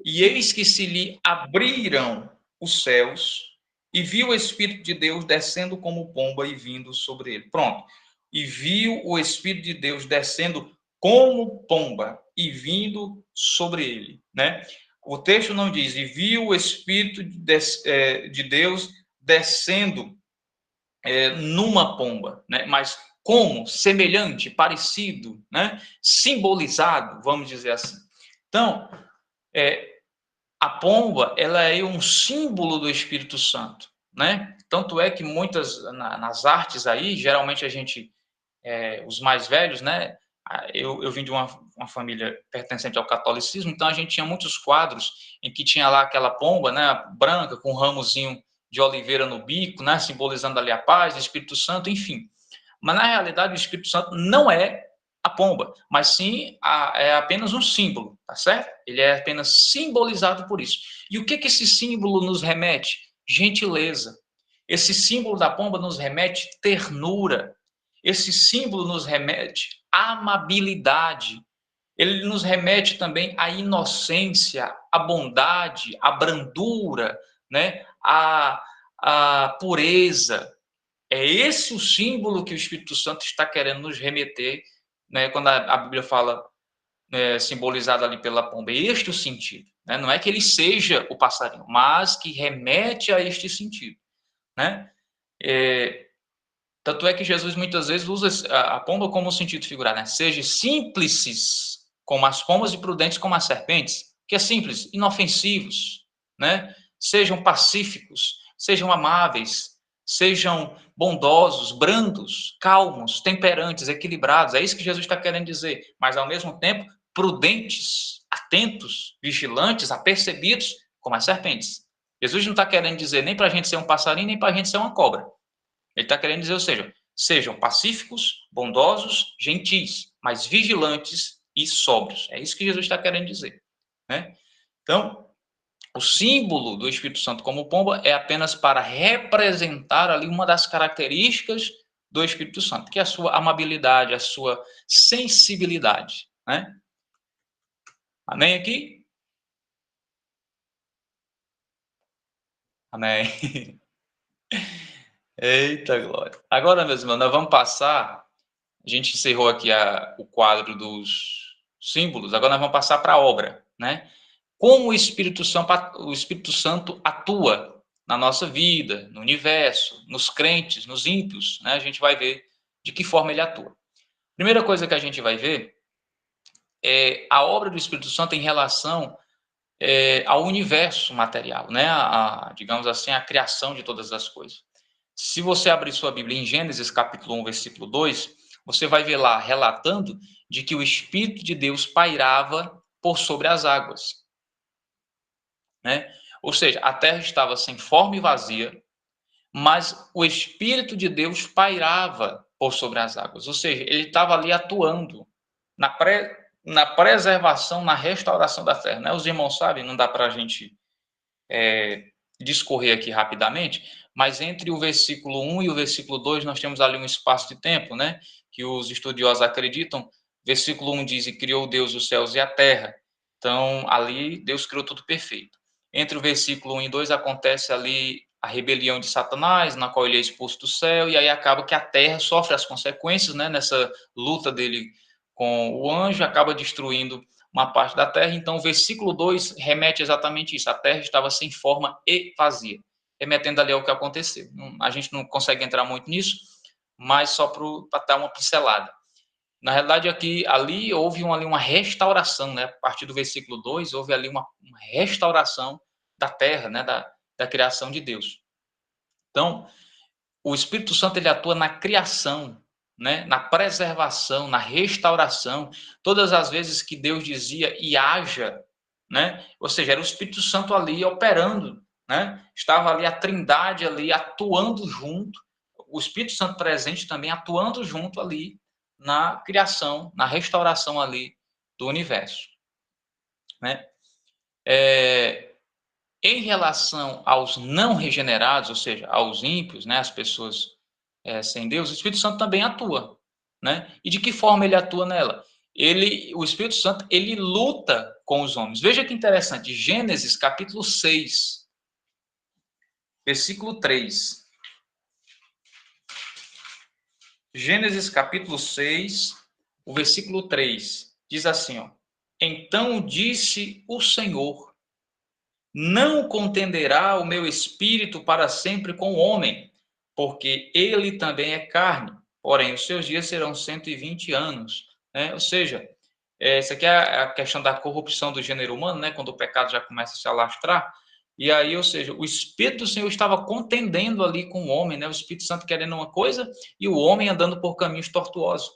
E eis que se lhe abriram os céus, e viu o Espírito de Deus descendo como pomba e vindo sobre ele. Pronto. E viu o Espírito de Deus descendo como pomba e vindo sobre ele, né? O texto não diz, e viu o Espírito de Deus descendo numa pomba, né? Mas como? Semelhante, parecido, né? Simbolizado, vamos dizer assim. Então, a pomba, ela é um símbolo do Espírito Santo, né? Tanto é que muitas, nas artes aí, geralmente a gente, os mais velhos, né? eu vim de uma família pertencente ao catolicismo, então a gente tinha muitos quadros em que tinha lá aquela pomba, né, branca, com um ramozinho de oliveira no bico, né, simbolizando ali a paz, o Espírito Santo, enfim. Mas, na realidade, o Espírito Santo não é a pomba, mas sim é apenas um símbolo, tá certo? Ele é apenas simbolizado por isso. E o que esse símbolo nos remete? Gentileza. Esse símbolo da pomba nos remete ternura. Esse símbolo nos remete amabilidade. Ele nos remete também à inocência, à bondade, à brandura, né? à pureza. É esse o símbolo que o Espírito Santo está querendo nos remeter, né? Quando a Bíblia fala simbolizado ali pela pomba. É este o sentido. Né? Não é que ele seja o passarinho, mas que remete a este sentido. Né? Tanto é que Jesus muitas vezes usa a pomba como um sentido figurado. Né? Seja simples como as pombas e prudentes como as serpentes, que é simples, inofensivos, né? Sejam pacíficos, sejam amáveis, sejam bondosos, brandos, calmos, temperantes, equilibrados. É isso que Jesus está querendo dizer. Mas, ao mesmo tempo, prudentes, atentos, vigilantes, apercebidos, como as serpentes. Jesus não está querendo dizer nem para a gente ser um passarinho, nem para a gente ser uma cobra. Ele está querendo dizer, ou seja, sejam pacíficos, bondosos, gentis, mas vigilantes e sóbrios. É isso que Jesus está querendo dizer. Né? Então, o símbolo do Espírito Santo como pomba é apenas para representar ali uma das características do Espírito Santo, que é a sua amabilidade, a sua sensibilidade. Né? Amém aqui? Amém. Eita glória. Agora, meus irmãos, nós vamos passar. A gente encerrou aqui o quadro dos símbolos, agora nós vamos passar para a obra, né? Como o Espírito Santo atua na nossa vida, no universo, nos crentes, nos ímpios, né? A gente vai ver de que forma ele atua. Primeira coisa que a gente vai ver é a obra do Espírito Santo em relação ao universo material, né? Digamos assim, a criação de todas as coisas. Se você abrir sua Bíblia em Gênesis, capítulo 1, versículo 2, você vai ver lá relatando de que o Espírito de Deus pairava por sobre as águas. Né? Ou seja, a terra estava sem forma e vazia, mas o Espírito de Deus pairava por sobre as águas. Ou seja, ele estava ali atuando na preservação, na restauração da terra. Né? Os irmãos sabem, não dá para a gente discorrer aqui rapidamente, mas entre o versículo 1 e o versículo 2 nós temos ali um espaço de tempo, né? Que os estudiosos acreditam. Versículo 1 diz, e criou Deus os céus e a terra. Então, ali, Deus criou tudo perfeito. Entre o versículo 1 e 2 acontece ali a rebelião de Satanás, na qual ele é expulso do céu, e aí acaba que a terra sofre as consequências, né? Nessa luta dele com o anjo, acaba destruindo uma parte da terra. Então, o versículo 2 remete exatamente isso. A terra estava sem forma e vazia, remetendo ali ao que aconteceu. A gente não consegue entrar muito nisso, mas só para dar uma pincelada. Na realidade, ali houve uma restauração, né? A partir do versículo 2, houve ali uma restauração da terra, né? Da criação de Deus. Então, o Espírito Santo ele atua na criação, né? Na preservação, na restauração. Todas as vezes que Deus dizia e haja, né? Ou seja, era o Espírito Santo ali operando, né? Estava ali a Trindade ali atuando junto, o Espírito Santo presente também atuando junto ali na criação, na restauração ali do universo, né? Em relação aos não regenerados, ou seja, aos ímpios, né, as pessoas sem Deus, o Espírito Santo também atua, né? E de que forma ele atua nela? O Espírito Santo, ele luta com os homens. Veja que interessante, Gênesis capítulo 6, versículo 3. Gênesis capítulo 6, o versículo 3, diz assim, ó: Então disse o Senhor, não contenderá o meu espírito para sempre com o homem, porque ele também é carne, porém os seus dias serão 120 anos. Né? Ou seja, essa aqui é a questão da corrupção do gênero humano, né? Quando o pecado já começa a se alastrar. E aí, ou seja, o Espírito do Senhor estava contendendo ali com o homem, né? O Espírito Santo querendo uma coisa e o homem andando por caminhos tortuosos.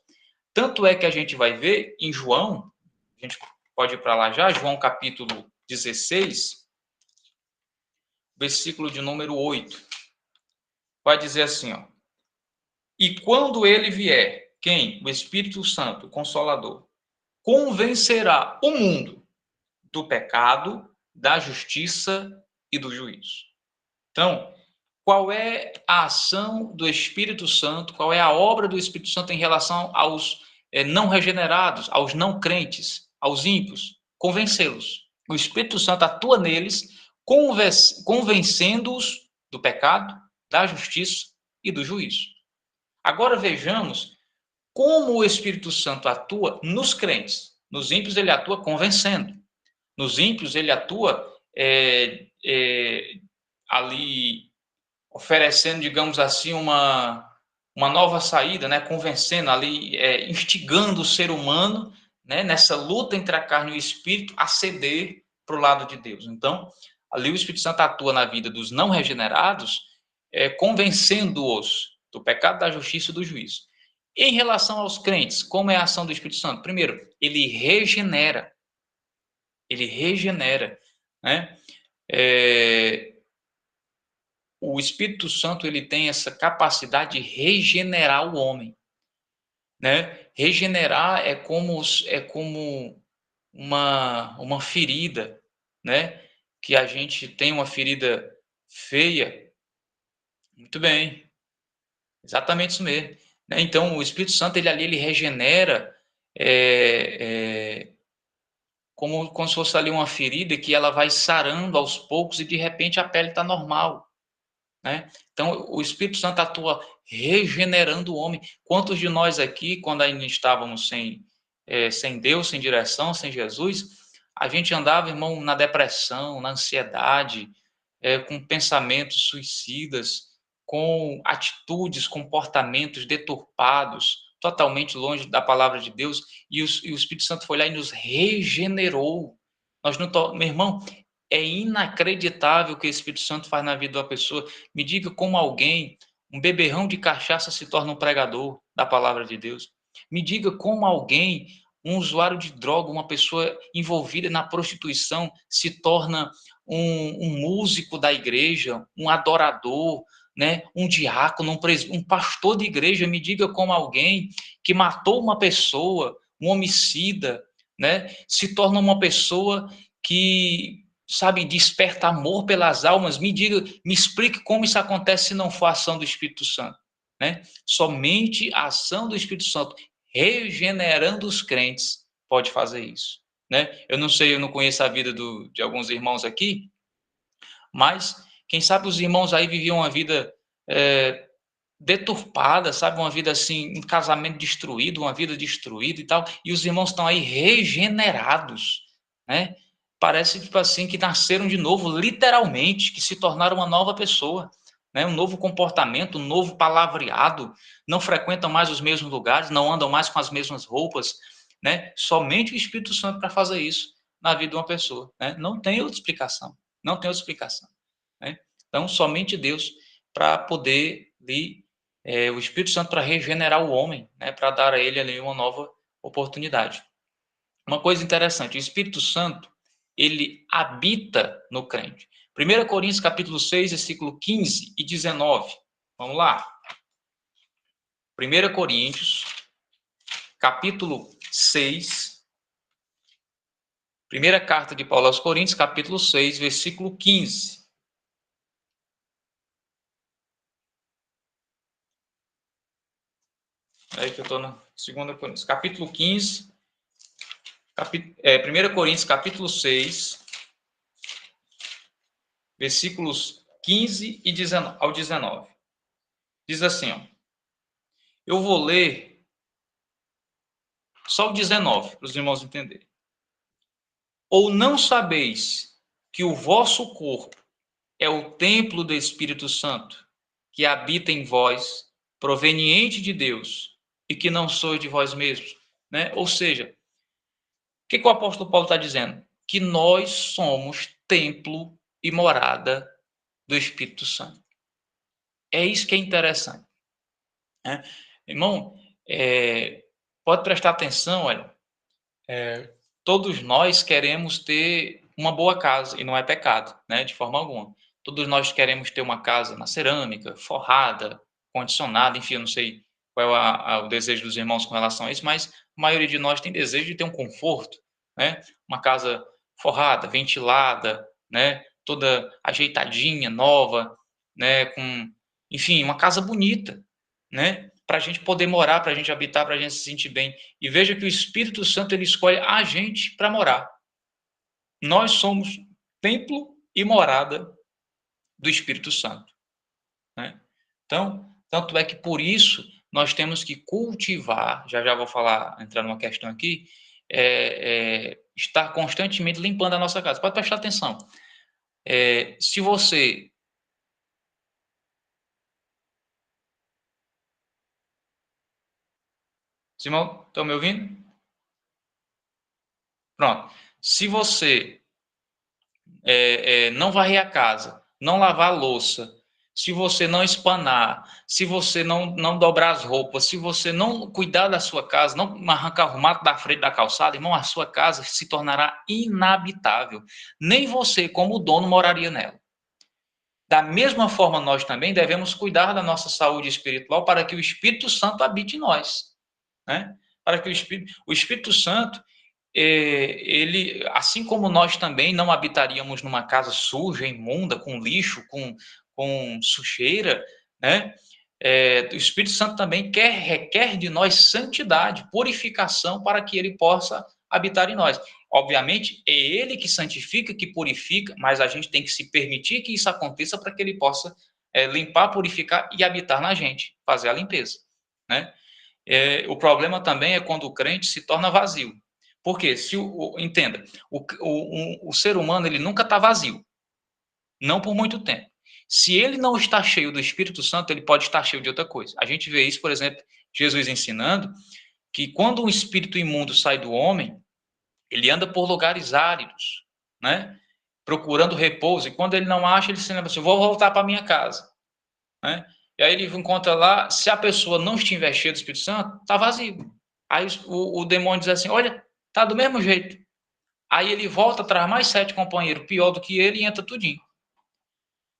Tanto é que a gente vai ver em João, a gente pode ir para lá já, João capítulo 16, versículo de número 8. Vai dizer assim, ó: e quando ele vier, quem? O Espírito Santo, o Consolador, convencerá o mundo do pecado, da justiça e do juízo. Então, qual é a ação do Espírito Santo, qual é a obra do Espírito Santo em relação aos não regenerados, aos não crentes, aos ímpios? Convencê-los. O Espírito Santo atua neles, convencendo-os do pecado, da justiça e do juízo. Agora vejamos como o Espírito Santo atua nos crentes. Nos ímpios ele atua convencendo. Nos ímpios ele atua ali oferecendo, digamos assim, uma nova saída, né? Convencendo ali, instigando o ser humano, né? Nessa luta entre a carne e o espírito a ceder para o lado de Deus. Então, ali o Espírito Santo atua na vida dos não regenerados, convencendo-os do pecado, da justiça e do juízo. Em relação aos crentes, como é a ação do Espírito Santo? Primeiro, ele regenera. Ele regenera, né? O Espírito Santo ele tem essa capacidade de regenerar o homem, né? Regenerar é como uma ferida, né? Que a gente tem uma ferida feia. Muito bem, exatamente isso mesmo, né? Então o Espírito Santo ele regenera como se fosse ali uma ferida que ela vai sarando aos poucos e de repente a pele está normal, né? Então, o Espírito Santo atua regenerando o homem. Quantos de nós aqui, quando ainda estávamos sem Deus, sem direção, sem Jesus, a gente andava, irmão, na depressão, na ansiedade, com pensamentos suicidas, com atitudes, comportamentos deturpados, totalmente longe da palavra de Deus, e o Espírito Santo foi lá e nos regenerou. Nós não, meu irmão, é inacreditável o que o Espírito Santo faz na vida de uma pessoa. Me diga como alguém, um beberrão de cachaça se torna um pregador da palavra de Deus. Me diga como alguém, um usuário de droga, uma pessoa envolvida na prostituição, se torna um músico da igreja, um adorador, né? Um diácono, um pastor de igreja. Me diga como alguém que matou uma pessoa, um homicida, né? Se torna uma pessoa que, sabe, desperta amor pelas almas. Me diga, me explique como isso acontece se não for a ação do Espírito Santo, né? Somente a ação do Espírito Santo regenerando os crentes pode fazer isso, né? Eu não sei, eu não conheço a vida de alguns irmãos aqui, mas quem sabe os irmãos aí viviam uma vida deturpada, sabe, uma vida assim, um casamento destruído, uma vida destruída e tal, e os irmãos estão aí regenerados, né? Parece tipo assim que nasceram de novo, literalmente, que se tornaram uma nova pessoa, né? Um novo comportamento, um novo palavreado, não frequentam mais os mesmos lugares, não andam mais com as mesmas roupas, né? Somente o Espírito Santo para fazer isso na vida de uma pessoa, né? Não tem outra explicação, não tem outra explicação, né? Então, somente Deus para poder o Espírito Santo para regenerar o homem, né? Para dar a ele ali uma nova oportunidade. Uma coisa interessante, o Espírito Santo, ele habita no crente. 1 Coríntios capítulo 6, versículo 15 e 19. Vamos lá. 1 Coríntios capítulo 6. Primeira carta de Paulo aos Coríntios, capítulo 6, versículo 15. Aí que eu estou na 2 Coríntios, capítulo 15, 1 Coríntios, capítulo 6, versículos 15 e 19, ao 19. Diz assim, ó, eu vou ler só o 19, para os irmãos entenderem. Ou não sabeis que o vosso corpo é o templo do Espírito Santo, que habita em vós, proveniente de Deus, e que não sois de vós mesmos, né? Ou seja, o que o apóstolo Paulo está dizendo? Que nós somos templo e morada do Espírito Santo. É isso que é interessante, né? Irmão, pode prestar atenção, olha, todos nós queremos ter uma boa casa, e não é pecado, né, de forma alguma. Todos nós queremos ter uma casa na cerâmica, forrada, condicionada, enfim, eu não sei qual é o desejo dos irmãos com relação a isso, mas a maioria de nós tem desejo de ter um conforto, né, uma casa forrada, ventilada, né, toda ajeitadinha, nova, né, com, enfim, uma casa bonita, né, para a gente poder morar, para a gente habitar, para a gente se sentir bem. E veja que o Espírito Santo ele escolhe a gente para morar. Nós somos templo e morada do Espírito Santo, né? Então, tanto é que por isso nós temos que cultivar, já vou falar, entrar numa questão aqui, estar constantemente limpando a nossa casa. Pode prestar atenção. Se você... Simão, estão me ouvindo? Pronto. Se você não varrer a casa, não lavar a louça, se você não espanar, se você não dobrar as roupas, se você não cuidar da sua casa, não arrancar o mato da frente da calçada, irmão, a sua casa se tornará inabitável. Nem você, como dono, moraria nela. Da mesma forma, nós também devemos cuidar da nossa saúde espiritual para que o Espírito Santo habite em nós, né? Para que o Espírito Santo, ele, assim como nós também não habitaríamos numa casa suja, imunda, com lixo, com sujeira, né? O Espírito Santo também requer de nós santidade, purificação, para que ele possa habitar em nós. Obviamente, é ele que santifica, que purifica, mas a gente tem que se permitir que isso aconteça para que ele possa limpar, purificar e habitar na gente, fazer a limpeza, né? O problema também é quando o crente se torna vazio. Porque, entenda, o ser humano ele nunca está vazio, não por muito tempo. Se ele não está cheio do Espírito Santo, ele pode estar cheio de outra coisa. A gente vê isso, por exemplo, Jesus ensinando que quando um espírito imundo sai do homem, ele anda por lugares áridos, né? Procurando repouso, e quando ele não acha, ele se lembra assim, vou voltar para minha casa, né? E aí ele encontra lá, se a pessoa não estiver cheia do Espírito Santo, está vazio. Aí o demônio diz assim, olha, tá do mesmo jeito. Aí ele volta, traz mais 7 companheiros pior do que ele e entra tudinho.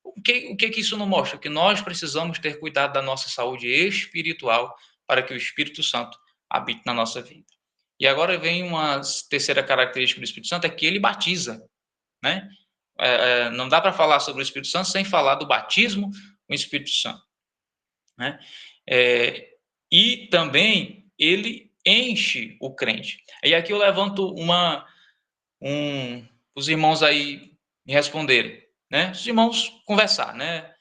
O que isso não mostra? Que nós precisamos ter cuidado da nossa saúde espiritual para que o Espírito Santo habite na nossa vida. E agora vem uma terceira característica do Espírito Santo, é que ele batiza, né? Não dá para falar sobre o Espírito Santo sem falar do batismo com o Espírito Santo, né? E também ele enche o crente. E aqui eu levanto os irmãos aí me responderem, né? Os irmãos conversar, né?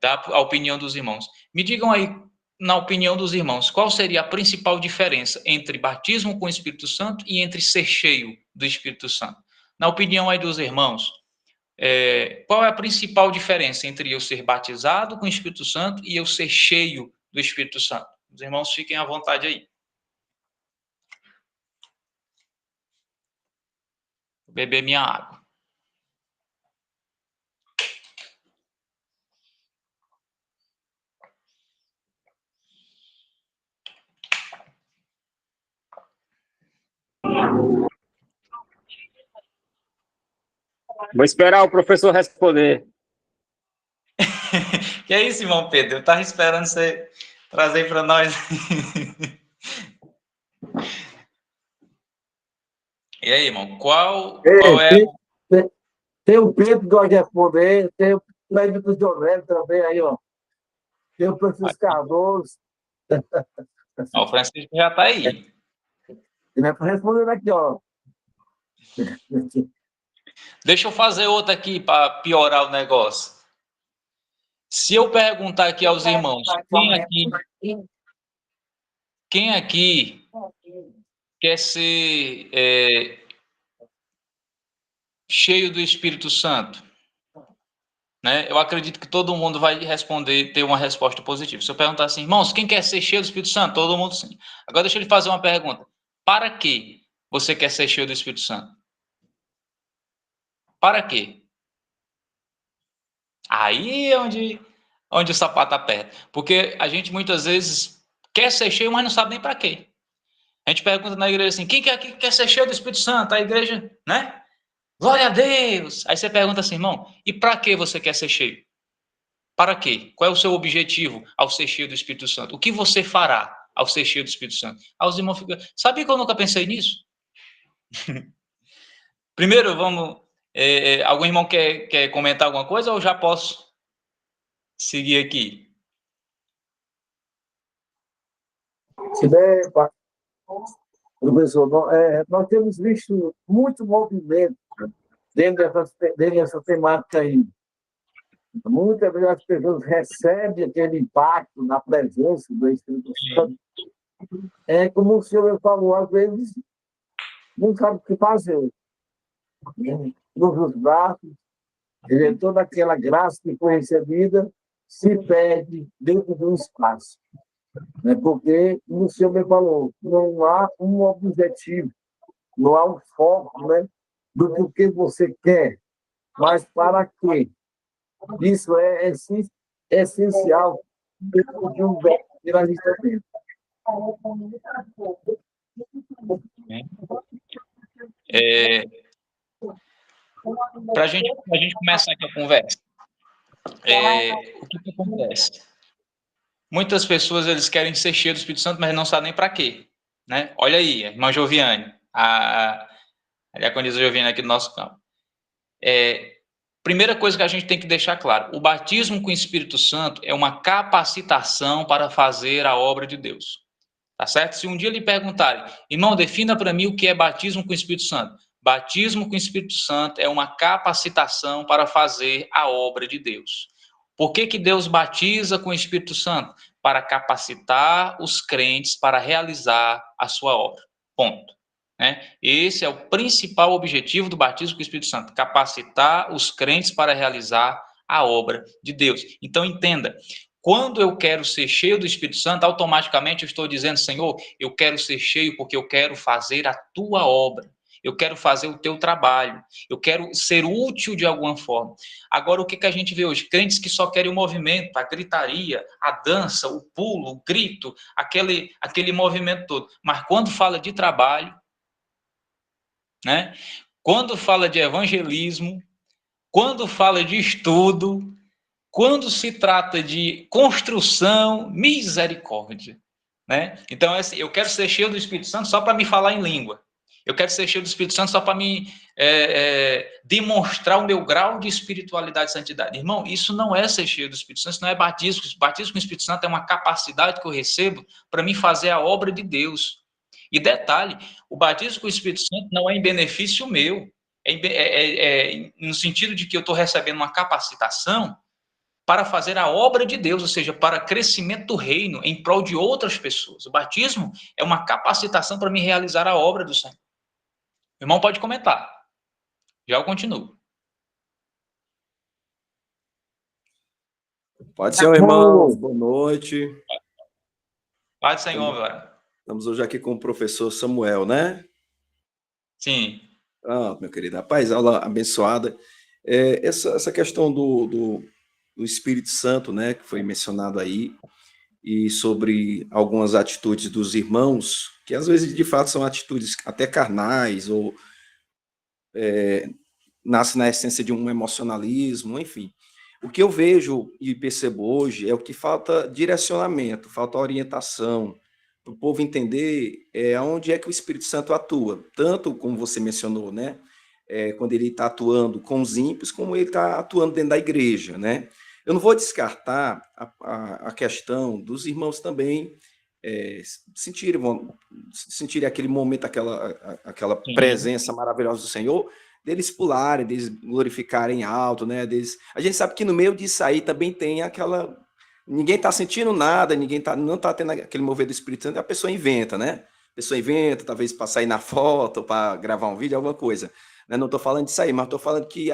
Dar a opinião dos irmãos. Me digam aí, na opinião dos irmãos, qual seria a principal diferença entre batismo com o Espírito Santo e entre ser cheio do Espírito Santo? Na opinião aí dos irmãos, qual é a principal diferença entre eu ser batizado com o Espírito Santo e eu ser cheio do Espírito Santo? Os irmãos fiquem à vontade aí. Vou beber minha água. Vou esperar o professor responder. Que é isso, irmão Pedro? Eu estava esperando você trazer para nós. E aí, irmão, qual é... Tem o Pedro que gosta de responder, tem o médico Jonel também aí, ó. Tem o Francisco Cardoso. O Francisco já está aí. Ele vai respondendo aqui, ó. Deixa eu fazer outra aqui para piorar o negócio. Se eu perguntar aqui aos irmãos, quem aqui quer ser cheio do Espírito Santo? Né? Eu acredito que todo mundo vai responder, ter uma resposta positiva. Se eu perguntar assim, irmãos, quem quer ser cheio do Espírito Santo? Todo mundo sim. Agora deixa eu lhe fazer uma pergunta. Para que você quer ser cheio do Espírito Santo? Para quê? Aí é onde o sapato aperta. Porque a gente muitas vezes quer ser cheio, mas não sabe nem para quê. A gente pergunta na igreja assim, quem quer ser cheio do Espírito Santo? A igreja, né? Glória a Deus! Aí você pergunta assim, irmão, e para que você quer ser cheio? Para quê? Qual é o seu objetivo ao ser cheio do Espírito Santo? O que você fará ao ser cheio do Espírito Santo? Aí os irmãos ficam, sabia que eu nunca pensei nisso? Primeiro, vamos... algum irmão quer comentar alguma coisa ou já posso seguir aqui? Se der, professor, nós temos visto muito movimento dentro dessa temática aí. Muitas vezes as pessoas recebem aquele impacto na presença do Espírito Santo. É como o senhor falou, às vezes não sabe o que fazer. Nos braços, toda aquela graça que foi recebida se perde dentro de um espaço. Porque, como o senhor me falou, não há um objetivo, não há um foco, do que você quer, mas para quê. Isso é essencial dentro de um viralizamento. Para a gente começar aqui a conversa, o que acontece? Muitas pessoas eles querem ser cheios do Espírito Santo, mas não sabem nem para quê, né? Olha aí, a irmã Joviane, a diaconisa Joviane aqui do nosso campo. Primeira coisa que a gente tem que deixar claro, o batismo com o Espírito Santo é uma capacitação para fazer a obra de Deus. Tá certo? Se um dia lhe perguntarem, irmão, defina para mim o que é batismo com o Espírito Santo. Batismo com o Espírito Santo é uma capacitação para fazer a obra de Deus. Por que Deus batiza com o Espírito Santo? Para capacitar os crentes para realizar a sua obra. Ponto. Esse é o principal objetivo do batismo com o Espírito Santo, capacitar os crentes para realizar a obra de Deus. Então, entenda, quando eu quero ser cheio do Espírito Santo, automaticamente eu estou dizendo, Senhor, eu quero ser cheio porque eu quero fazer a tua obra, eu quero fazer o teu trabalho, eu quero ser útil de alguma forma. Agora, o que a gente vê hoje? Crentes que só querem o movimento, a gritaria, a dança, o pulo, o grito, aquele movimento todo. Mas quando fala de trabalho, quando fala de evangelismo, quando fala de estudo, quando se trata de construção, misericórdia. Então, eu quero ser cheio do Espírito Santo só para me falar em língua. Eu quero ser cheio do Espírito Santo só para me demonstrar o meu grau de espiritualidade e santidade. Irmão, isso não é ser cheio do Espírito Santo, isso não é batismo. Batismo com o Espírito Santo é uma capacidade que eu recebo para me fazer a obra de Deus. E detalhe, o batismo com o Espírito Santo não é em benefício meu, no sentido de que eu estou recebendo uma capacitação para fazer a obra de Deus, ou seja, para crescimento do reino em prol de outras pessoas. O batismo é uma capacitação para me realizar a obra do Senhor. O irmão pode comentar. Já eu continuo. Pode ser, irmão. Boa noite. Pai do Senhor, agora. Estamos hoje aqui com o professor Samuel, né? Sim. Meu querido. Rapaz, aula abençoada. Essa questão do Espírito Santo, né, que foi mencionado aí, e sobre algumas atitudes dos irmãos, que às vezes, de fato, são atitudes até carnais, ou nasce na essência de um emocionalismo, enfim. O que eu vejo e percebo hoje é o que falta direcionamento, falta orientação, para o povo entender onde é que o Espírito Santo atua, tanto como você mencionou, né? Quando ele está atuando com os ímpios, como ele está atuando dentro da igreja, né? Eu não vou descartar a questão dos irmãos também sentirem aquele momento, aquela presença maravilhosa do Senhor, deles pularem, deles glorificarem alto, né? A gente sabe que no meio disso aí também tem aquela... Ninguém está sentindo nada, não está tendo aquele mover do Espírito Santo, a pessoa inventa, né? A pessoa inventa, talvez para sair na foto, para gravar um vídeo, alguma coisa. Não estou falando disso aí, mas estou falando que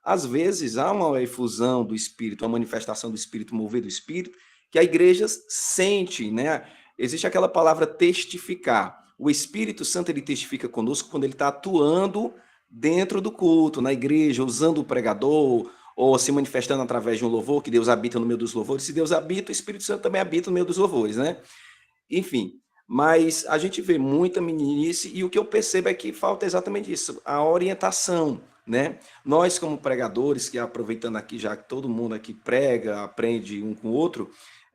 às vezes há uma efusão do Espírito, uma manifestação do Espírito, mover do Espírito, que a igreja sente, né? Existe aquela palavra testificar. O Espírito Santo, ele testifica conosco quando ele está atuando dentro do culto, na igreja, usando o pregador, ou se manifestando através de um louvor, que Deus habita no meio dos louvores. Se Deus habita, o Espírito Santo também habita no meio dos louvores, né? enfim. Mas a gente vê muita meninice e o que eu percebo é que falta exatamente isso, a orientação, né? Nós, como pregadores, que aproveitando aqui, já que todo mundo aqui prega, aprende um com o outro,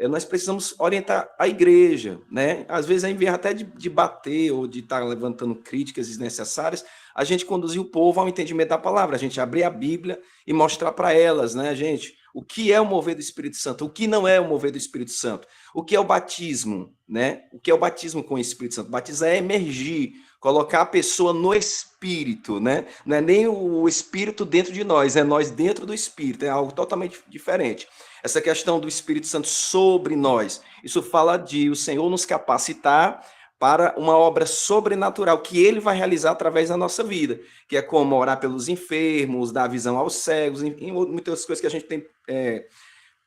nós precisamos orientar a igreja, né? Às vezes, ao invés até de bater ou de estar levantando críticas desnecessárias, a gente conduzir o povo ao entendimento da palavra, a gente abrir a Bíblia e mostrar para elas, né, gente, o que é o mover do Espírito Santo, o que não é o mover do Espírito Santo, o que é o batismo, né? O que é o batismo com o Espírito Santo? Batizar é emergir, colocar a pessoa no Espírito, né? Não é nem o Espírito dentro de nós, é nós dentro do Espírito, é algo totalmente diferente. Essa questão do Espírito Santo sobre nós, isso fala de o Senhor nos capacitar para uma obra sobrenatural que ele vai realizar através da nossa vida, que é como orar pelos enfermos, dar visão aos cegos, e muitas coisas que a gente tem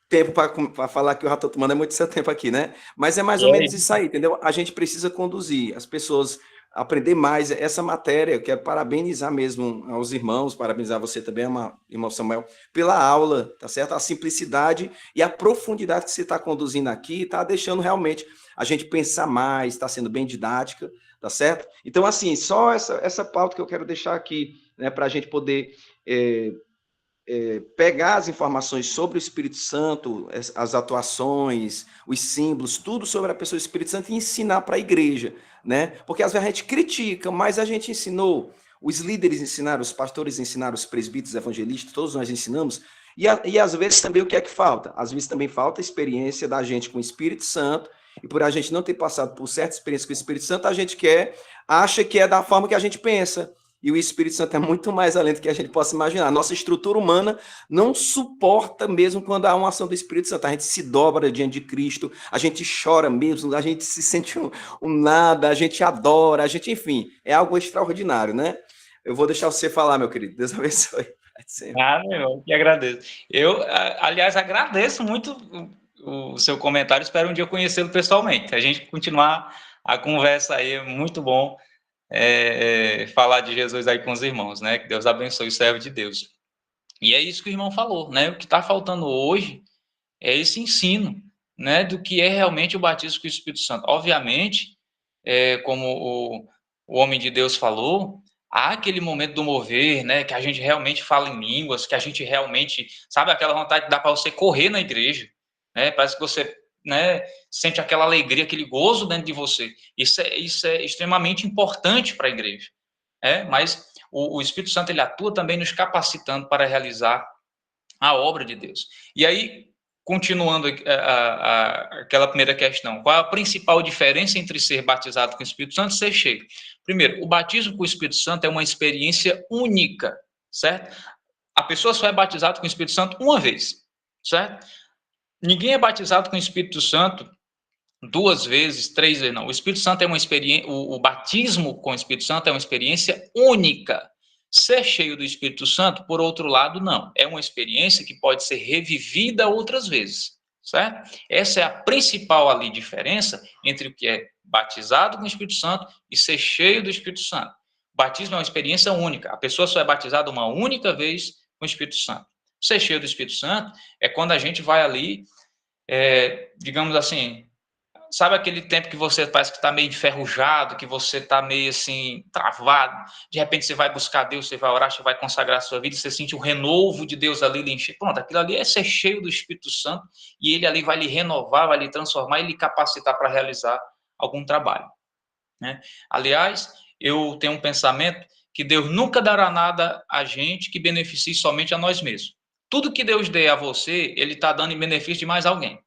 tempo para falar, que eu já estou tomando muito seu tempo aqui, né? Mas é mais ou menos isso aí, entendeu? A gente precisa conduzir as pessoas a aprender mais essa matéria. Eu quero parabenizar mesmo aos irmãos, parabenizar você também, irmão Samuel, pela aula, tá certo? A simplicidade e a profundidade que você está conduzindo aqui está deixando realmente a gente pensar mais, está sendo bem didática, tá certo? Então, assim, só essa pauta que eu quero deixar aqui, né, para a gente poder pegar as informações sobre o Espírito Santo, as atuações, os símbolos, tudo sobre a pessoa do Espírito Santo e ensinar para a igreja, né? Porque às vezes a gente critica, mas a gente ensinou, os líderes ensinaram, os pastores ensinaram, os presbíteros, evangelistas, todos nós ensinamos, e às vezes também o que é que falta? Às vezes também falta a experiência da gente com o Espírito Santo, e por a gente não ter passado por certa experiência com o Espírito Santo, a gente acha que é da forma que a gente pensa. E o Espírito Santo é muito mais além do que a gente possa imaginar. Nossa estrutura humana não suporta mesmo quando há uma ação do Espírito Santo. A gente se dobra diante de Cristo, a gente chora mesmo, a gente se sente um nada, a gente adora, a gente, enfim, é algo extraordinário, né? Eu vou deixar você falar, meu querido. Deus abençoe. Eu que agradeço. Eu, aliás, agradeço muito o seu comentário. Espero um dia conhecê-lo pessoalmente. A gente continuar a conversa aí, é muito bom. Falar de Jesus aí com os irmãos, né? Que Deus abençoe o servo de Deus. E é isso que o irmão falou, né? O que está faltando hoje é esse ensino, né? Do que é realmente o batismo com o Espírito Santo. Obviamente, como o homem de Deus falou, há aquele momento do mover, né? Que a gente realmente fala em línguas, que a gente realmente, sabe, aquela vontade que dá para você correr na igreja, né? Parece que você, né, sente aquela alegria, aquele gozo dentro de você. Isso é extremamente importante para a igreja, mas o Espírito Santo ele atua também nos capacitando para realizar a obra de Deus. E aí, continuando aquela primeira questão, qual a principal diferença entre ser batizado com o Espírito Santo e ser cheio? Primeiro, o batismo com o Espírito Santo é uma experiência única, certo? A pessoa só é batizada com o Espírito Santo uma vez, certo? Ninguém é batizado com o Espírito Santo 2 vezes, 3 vezes, não. O Espírito Santo é uma experiência, o batismo com o Espírito Santo é uma experiência única. Ser cheio do Espírito Santo, por outro lado, não. É uma experiência que pode ser revivida outras vezes, certo? Essa é a principal ali diferença entre o que é batizado com o Espírito Santo e ser cheio do Espírito Santo. O batismo é uma experiência única. A pessoa só é batizada uma única vez com o Espírito Santo. Ser cheio do Espírito Santo é quando a gente vai ali, digamos assim, sabe aquele tempo que você parece que está meio enferrujado, que você está meio assim, travado, de repente você vai buscar Deus, você vai orar, você vai consagrar a sua vida, você sente o renovo de Deus ali lhe encher. Pronto, aquilo ali é ser cheio do Espírito Santo e ele ali vai lhe renovar, vai lhe transformar e lhe capacitar para realizar algum trabalho, né? Aliás, eu tenho um pensamento que Deus nunca dará nada a gente que beneficie somente a nós mesmos. Tudo que Deus dê a você, ele está dando em benefício de mais alguém.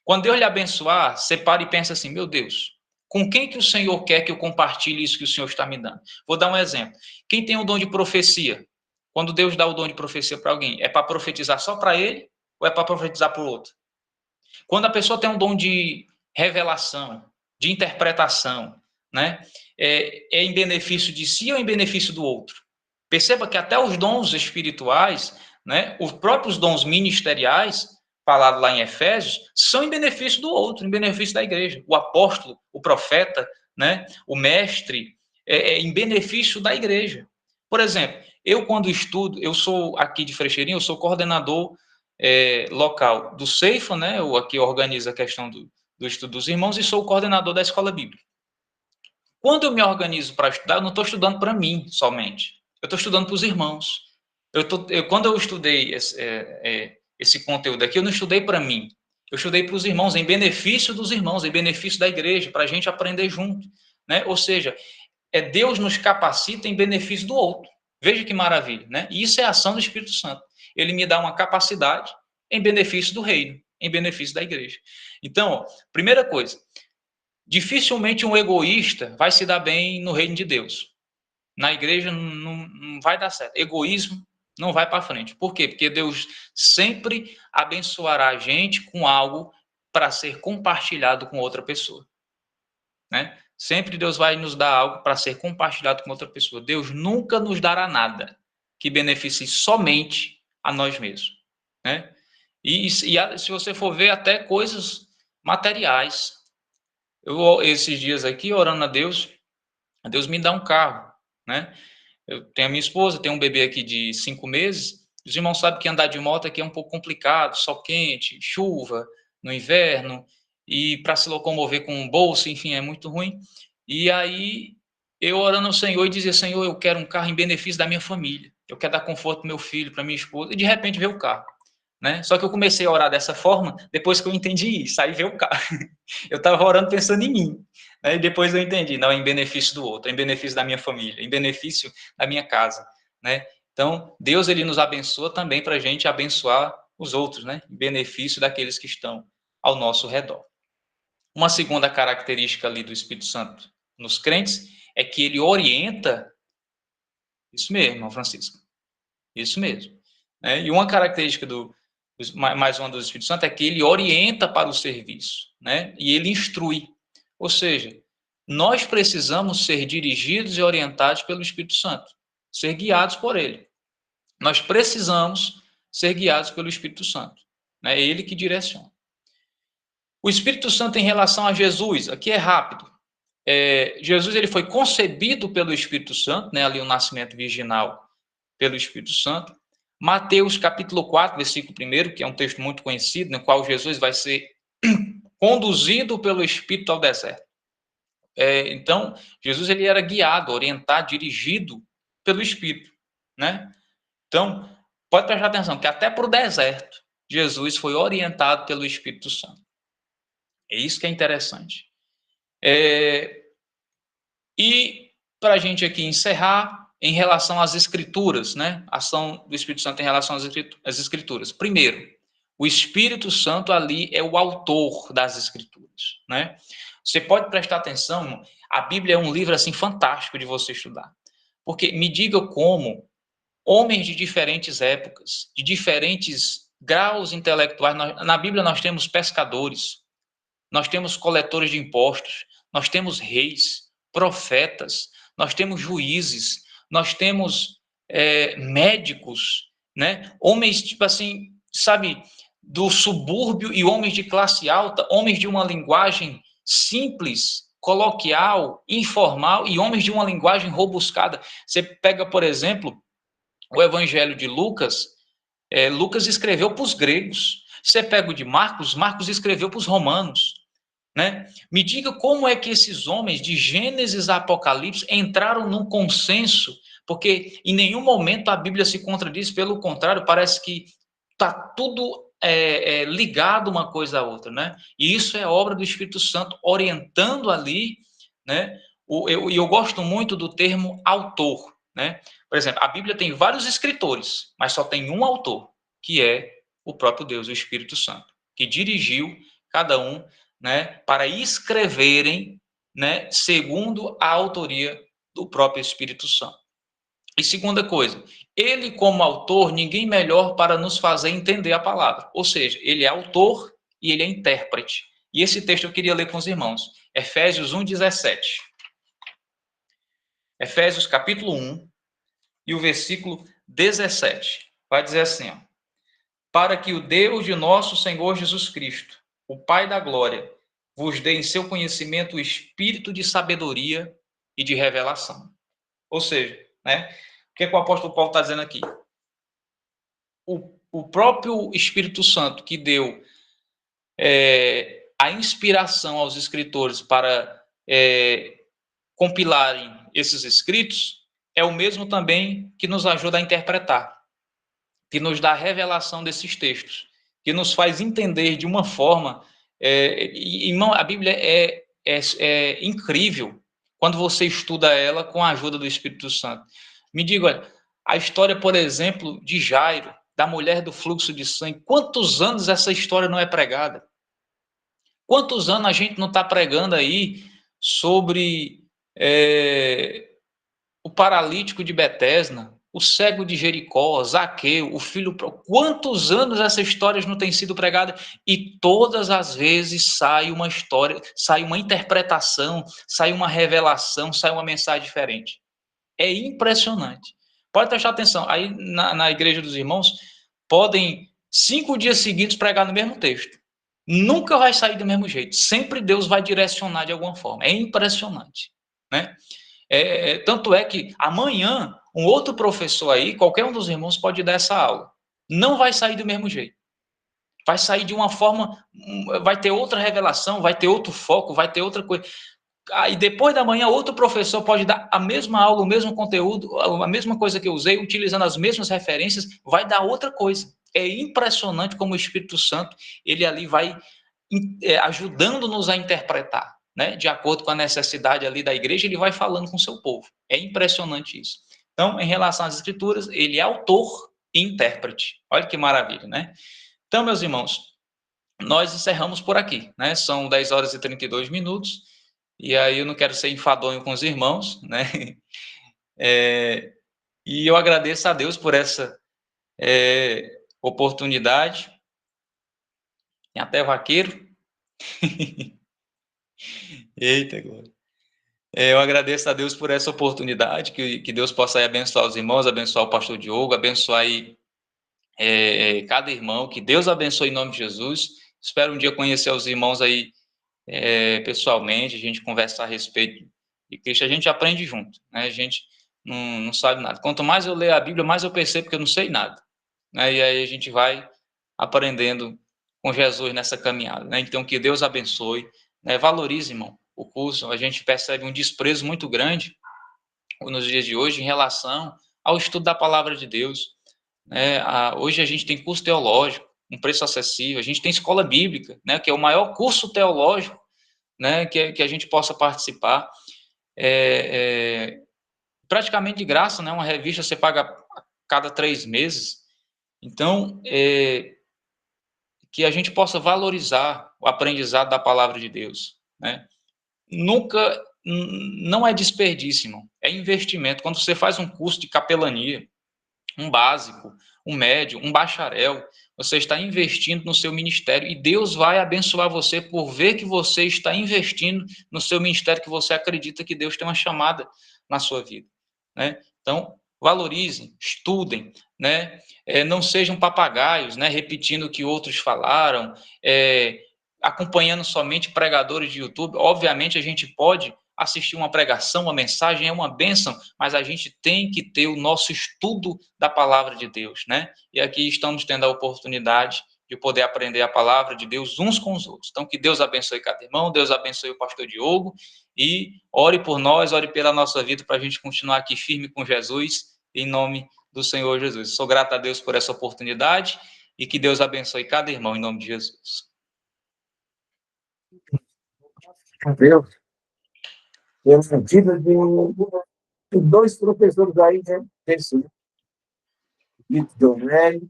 Quando Deus lhe abençoar, você para e pensa assim, meu Deus, com quem que o Senhor quer que eu compartilhe isso que o Senhor está me dando? Vou dar um exemplo. Quem tem o dom de profecia? Quando Deus dá o dom de profecia para alguém, é para profetizar só para ele ou é para profetizar para o outro? Quando a pessoa tem um dom de revelação, de interpretação, né? É em benefício de si ou em benefício do outro? Perceba que até os dons espirituais, né, os próprios dons ministeriais, falado lá em Efésios, são em benefício do outro, em benefício da igreja. O apóstolo, o profeta, né, o mestre, é em benefício da igreja. Por exemplo, eu quando estudo, eu sou aqui de Frecheirinha, eu sou coordenador local do Ceifa, né, eu aqui organizo a questão do estudo dos irmãos e sou o coordenador da escola bíblica. Quando eu me organizo para estudar, eu não estou estudando para mim somente. Eu estou estudando para os irmãos. Quando eu estudei esse conteúdo aqui, eu não estudei para mim. Eu estudei para os irmãos, em benefício dos irmãos, em benefício da igreja, para a gente aprender junto. Né? Ou seja, Deus nos capacita em benefício do outro. Veja que maravilha. Né? E isso é a ação do Espírito Santo. Ele me dá uma capacidade em benefício do reino, em benefício da igreja. Então, primeira coisa, dificilmente um egoísta vai se dar bem no reino de Deus. Na igreja não vai dar certo. Egoísmo não vai para frente. Por quê? Porque Deus sempre abençoará a gente com algo para ser compartilhado com outra pessoa. Né? Sempre Deus vai nos dar algo para ser compartilhado com outra pessoa. Deus nunca nos dará nada que beneficie somente a nós mesmos. Né? E se você for ver até coisas materiais. Eu, esses dias aqui, orando a Deus me dá um carro, né? Eu tenho a minha esposa, tenho um bebê aqui de 5 meses. Os irmãos sabem que andar de moto aqui é um pouco complicado, sol quente, chuva no inverno, e para se locomover com bolsa, enfim, é muito ruim. E aí, eu orando ao Senhor e dizia, Senhor, eu quero um carro em benefício da minha família. Eu quero dar conforto para meu filho, para minha esposa. E de repente veio o carro. Né? Só que eu comecei a orar dessa forma depois que eu entendi isso, aí veio o carro. Eu estava orando pensando em mim, né? E depois eu entendi, não, é em benefício do outro, é em benefício da minha família, é em benefício da minha casa. Né? Então, Deus ele nos abençoa também para a gente abençoar os outros, né? Em benefício daqueles que estão ao nosso redor. Uma segunda característica ali do Espírito Santo nos crentes é que ele orienta, isso mesmo, irmão Francisco, isso mesmo. Né? E uma característica mais uma do Espírito Santo é que ele orienta para o serviço, né? E ele instrui. Ou seja, nós precisamos ser dirigidos e orientados pelo Espírito Santo, ser guiados por ele. Nós precisamos ser guiados pelo Espírito Santo. Né? É ele que direciona. O Espírito Santo em relação a Jesus, aqui é rápido. Jesus ele foi concebido pelo Espírito Santo, né? Ali o nascimento virginal pelo Espírito Santo. Mateus capítulo 4, versículo 1, que é um texto muito conhecido, no qual Jesus vai ser conduzido pelo Espírito ao deserto. Então, Jesus ele era guiado, orientado, dirigido pelo Espírito. Né? Então, pode prestar atenção, que até para o deserto, Jesus foi orientado pelo Espírito Santo. É isso que é interessante. E, para a gente aqui encerrar, em relação às escrituras, né? A ação do Espírito Santo em relação às escrituras. Primeiro, o Espírito Santo ali é o autor das escrituras, né? Você pode prestar atenção, a Bíblia é um livro assim fantástico de você estudar. Porque me diga como homens de diferentes épocas, de diferentes graus intelectuais, na Bíblia nós temos pescadores, nós temos coletores de impostos, nós temos reis, profetas, nós temos juízes, nós temos médicos, né? Homens, tipo assim, sabe, do subúrbio e homens de classe alta, homens de uma linguagem simples, coloquial, informal e homens de uma linguagem robuscada. Você pega, por exemplo, o Evangelho de Lucas, Lucas escreveu para os gregos. Você pega o de Marcos, Marcos escreveu para os romanos. Né? Me diga como é que esses homens de Gênesis a Apocalipse entraram num consenso, porque em nenhum momento a Bíblia se contradiz, pelo contrário, parece que está tudo ligado uma coisa à outra, né? E isso é obra do Espírito Santo orientando ali, né? Eu gosto muito do termo autor, né? Por exemplo, a Bíblia tem vários escritores, mas só tem um autor, que é o próprio Deus, o Espírito Santo, que dirigiu cada um, né, para escreverem, né, segundo a autoria do próprio Espírito Santo. E segunda coisa, ele como autor, ninguém melhor para nos fazer entender a palavra. Ou seja, ele é autor e ele é intérprete. E esse texto eu queria ler com os irmãos. Efésios 1:17. Efésios capítulo 1 e o versículo 17. Vai dizer assim, ó: para que o Deus de nosso Senhor Jesus Cristo, o Pai da glória, vos dê em seu conhecimento o espírito de sabedoria e de revelação. Ou seja, né, o que o apóstolo Paulo está dizendo aqui? O próprio Espírito Santo que deu a a inspiração aos escritores para compilarem esses escritos é o mesmo também que nos ajuda a interpretar, que nos dá a revelação desses textos, que nos faz entender de uma forma... irmão, a Bíblia é incrível quando você estuda ela com a ajuda do Espírito Santo. Me diga, olha, a história, por exemplo, de Jairo, da mulher do fluxo de sangue, quantos anos essa história não é pregada? Quantos anos a gente não está pregando aí sobre o paralítico de Betesda, o cego de Jericó, Zaqueu, o filho... Quantos anos essa história não tem sido pregada? E todas as vezes sai uma história, sai uma interpretação, sai uma revelação, sai uma mensagem diferente. É impressionante. Pode prestar atenção, aí na igreja dos irmãos, podem 5 dias seguidos pregar no mesmo texto. Nunca vai sair do mesmo jeito. Sempre Deus vai direcionar de alguma forma. É impressionante, né? Tanto é que amanhã, um outro professor aí, qualquer um dos irmãos pode dar essa aula. Não vai sair do mesmo jeito. Vai sair de uma forma, vai ter outra revelação, vai ter outro foco, vai ter outra coisa. Aí depois da manhã, outro professor pode dar a mesma aula, o mesmo conteúdo, a mesma coisa que eu usei, utilizando as mesmas referências, vai dar outra coisa. É impressionante como o Espírito Santo, ele ali vai ajudando-nos a interpretar, né? De acordo com a necessidade ali da igreja, ele vai falando com o seu povo. É impressionante isso. Então, em relação às escrituras, ele é autor e intérprete. Olha que maravilha, né? Então, meus irmãos, nós encerramos por aqui, né? São 10 horas e 32 minutos, e aí eu não quero ser enfadonho com os irmãos, né? E eu agradeço a Deus por essa oportunidade. Tem até vaqueiro. Eita, glória. Eu agradeço a Deus por essa oportunidade, que Deus possa aí abençoar os irmãos, abençoar o pastor Diogo, abençoar aí cada irmão, que Deus abençoe em nome de Jesus. Espero um dia conhecer os irmãos aí pessoalmente, a gente conversar a respeito de Cristo, a gente aprende junto, né? A gente não sabe nada. Quanto mais eu leio a Bíblia, mais eu percebo que eu não sei nada, né? E aí a gente vai aprendendo com Jesus nessa caminhada, né? Então, que Deus abençoe, né? Valorize, irmão, o curso. A gente percebe um desprezo muito grande nos dias de hoje em relação ao estudo da palavra de Deus, né? Hoje a gente tem curso teológico, um preço acessível, a gente tem escola bíblica, né? Que é o maior curso teológico, né? Que a gente possa participar, praticamente de graça, né? Uma revista você paga a cada 3 meses. Então, que a gente possa valorizar o aprendizado da palavra de Deus, né? Nunca, não é desperdício, irmão. É investimento. Quando você faz um curso de capelania, um básico, um médio, um bacharel, você está investindo no seu ministério e Deus vai abençoar você por ver que você está investindo no seu ministério, que você acredita que Deus tem uma chamada na sua vida, né? Então, valorizem, estudem, né? Não sejam papagaios, né? Repetindo o que outros falaram, acompanhando somente pregadores de YouTube. Obviamente, a gente pode assistir uma pregação, uma mensagem, é uma bênção, mas a gente tem que ter o nosso estudo da palavra de Deus, né? E aqui estamos tendo a oportunidade de poder aprender a palavra de Deus uns com os outros. Então, que Deus abençoe cada irmão, Deus abençoe o pastor Diogo, e ore por nós, ore pela nossa vida, para a gente continuar aqui firme com Jesus, em nome do Senhor Jesus. Sou grato a Deus por essa oportunidade, e que Deus abençoe cada irmão, em nome de Jesus. Deus. Eu vida de 2 professores aí, né? Esse, Vitor Donelli,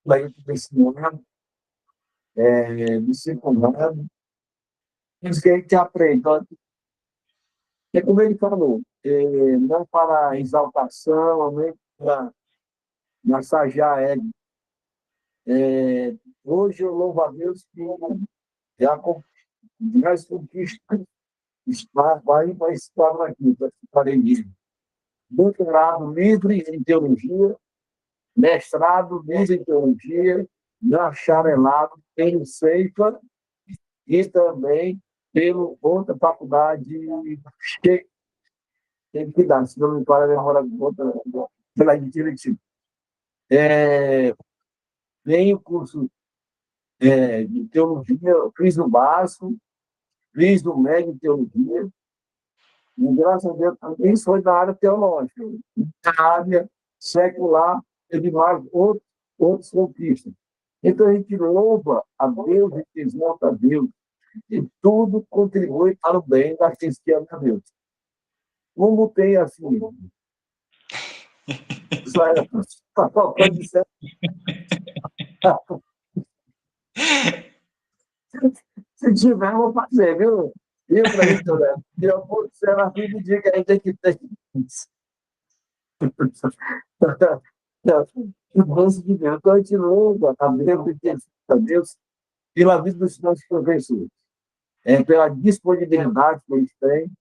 aí do ensinado, do secundário. Isso que a gente aprende. Então, é como ele falou, não para exaltação, nem para massagear ego. Hoje eu louvo a Deus que já conquistas vai estar aqui, para ficar livre. Doutorado livre em teologia, mestrado livre em teologia, bacharelado em Ceifa e também pela outra faculdade que tem que dar, se não me falha a memória, pela Diretiva. Tem o curso de teologia, fiz o básico, fiz o médio em teologia, e graças a Deus também foi da área teológica. Na área secular, teve mais outros conquistas. Então a gente louva a Deus e exalta a Deus, e tudo contribui para o bem daqueles que amam a Deus. Como tem assim, está faltando de certo. Se tiver, eu vou fazer, viu? Viu, Presbiteriano, né? Eu vou ser na vida dia que a gente tem que ter isso. O gosto de Deus. Então, a gente louva a Deus pela vida dos nossos professores, pela disponibilidade que eles têm.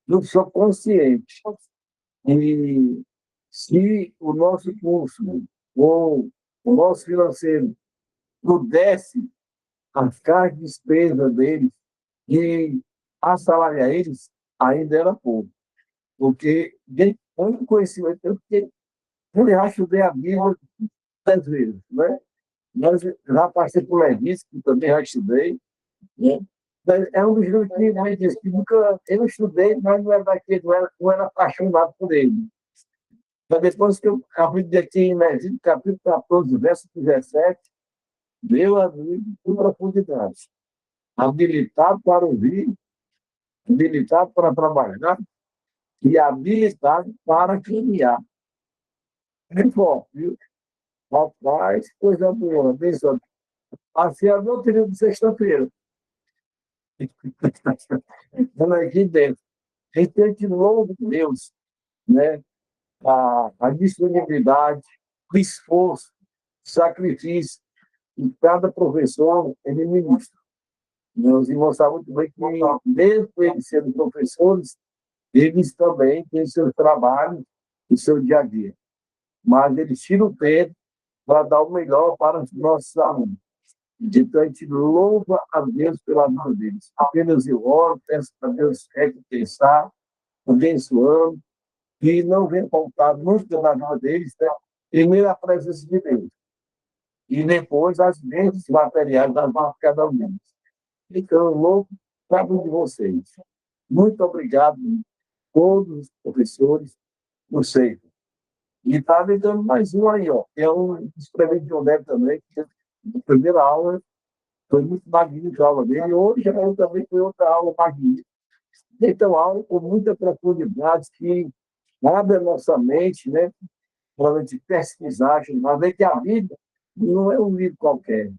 Eu sou consciente. E se o nosso curso ou o nosso financeiro pudesse arcar as despesas deles e assalariar eles, ainda era pouco. Porque o único conhecimento é porque eu já estudei a Bíblia 10 vezes, né? Mas já passei por Levítico, que também já estudei, né? Mas é um dos livros que me diz que nunca eu estudei, mas não era daquele, não era apaixonado por ele. Mas depois que eu aprendi aqui em Levítico, capítulo 14, verso 17, meu amigo, com profundidade. Habilitado para ouvir, habilitado para trabalhar e habilitado para criar. É forte, viu? Rapaz, coisa boa. Abençoe. Assim é o meu período de sexta-feira. Estando aqui dentro. A gente tem de novo Deus, né? A disponibilidade, o esforço, o sacrifício. E cada professor, ele ministra. Os irmãos sabem muito bem que, mesmo eles sendo professores, eles também têm seus trabalhos e seu dia a dia. Mas eles tiram o tempo para dar o melhor para os nossos alunos. Então, a gente louva a Deus pela vida deles. Apenas eu oro, peço para Deus recompensar, abençoando, e não venha faltar nunca na vida deles, né? Primeiro a presença de Deus, e depois as bênçãos materiais das mãos de cada um deles. Então, eu louvo para de vocês. Muito obrigado a todos os professores do CEIFO. E está me dando mais um aí, ó. É um experimento de Oneb também, que a primeira aula foi muito magnífica a aula dele. Hoje também foi outra aula magnífica. Então, aula com muita profundidade que abre a nossa mente, né? Para a gente pesquisar, mas ver que a Bíblia não é um livro qualquer.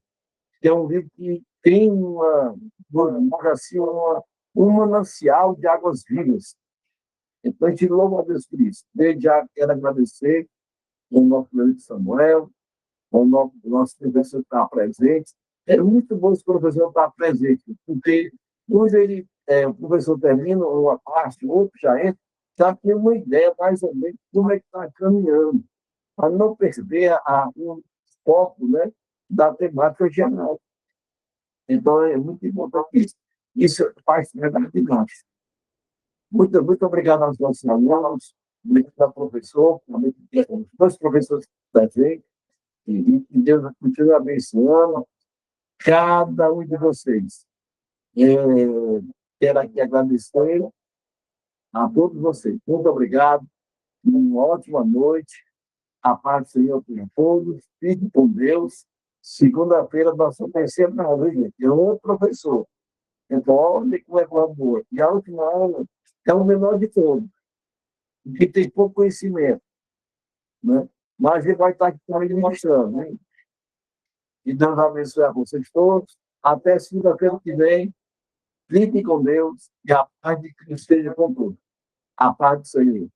É um livro que tem assim, um manancial de águas vivas. Então, a gente louva a Deus por isso. Desde já quero agradecer ao nosso Leandro Samuel, ao nosso professor que está presente. É muito bom esse professor estar presente, porque hoje o professor termina uma parte, o outro já entra, já tem uma ideia mais ou menos de como é que está caminhando, para não perder o foco, né, da temática geral. Então, é muito importante isso. Isso faz verdade nós. Muito obrigado aos nossos alunos, obrigado ao professor, também os dois professores presentes, e que Deus continue abençoando cada um de vocês. Quero aqui agradecer a todos vocês. Muito obrigado, uma ótima noite, a paz do Senhor para todos, fique com Deus. Segunda-feira, nossa terceira aula, gente, é outro professor. Então, olha como é boa. E a última aula é o menor de todos, que tem pouco conhecimento, né? Mas ele vai estar aqui também mostrando, né? E Deus abençoe a vocês todos. Até segunda-feira que vem. Fiquem com Deus e a paz de Cristo esteja com todos. A paz do Senhor.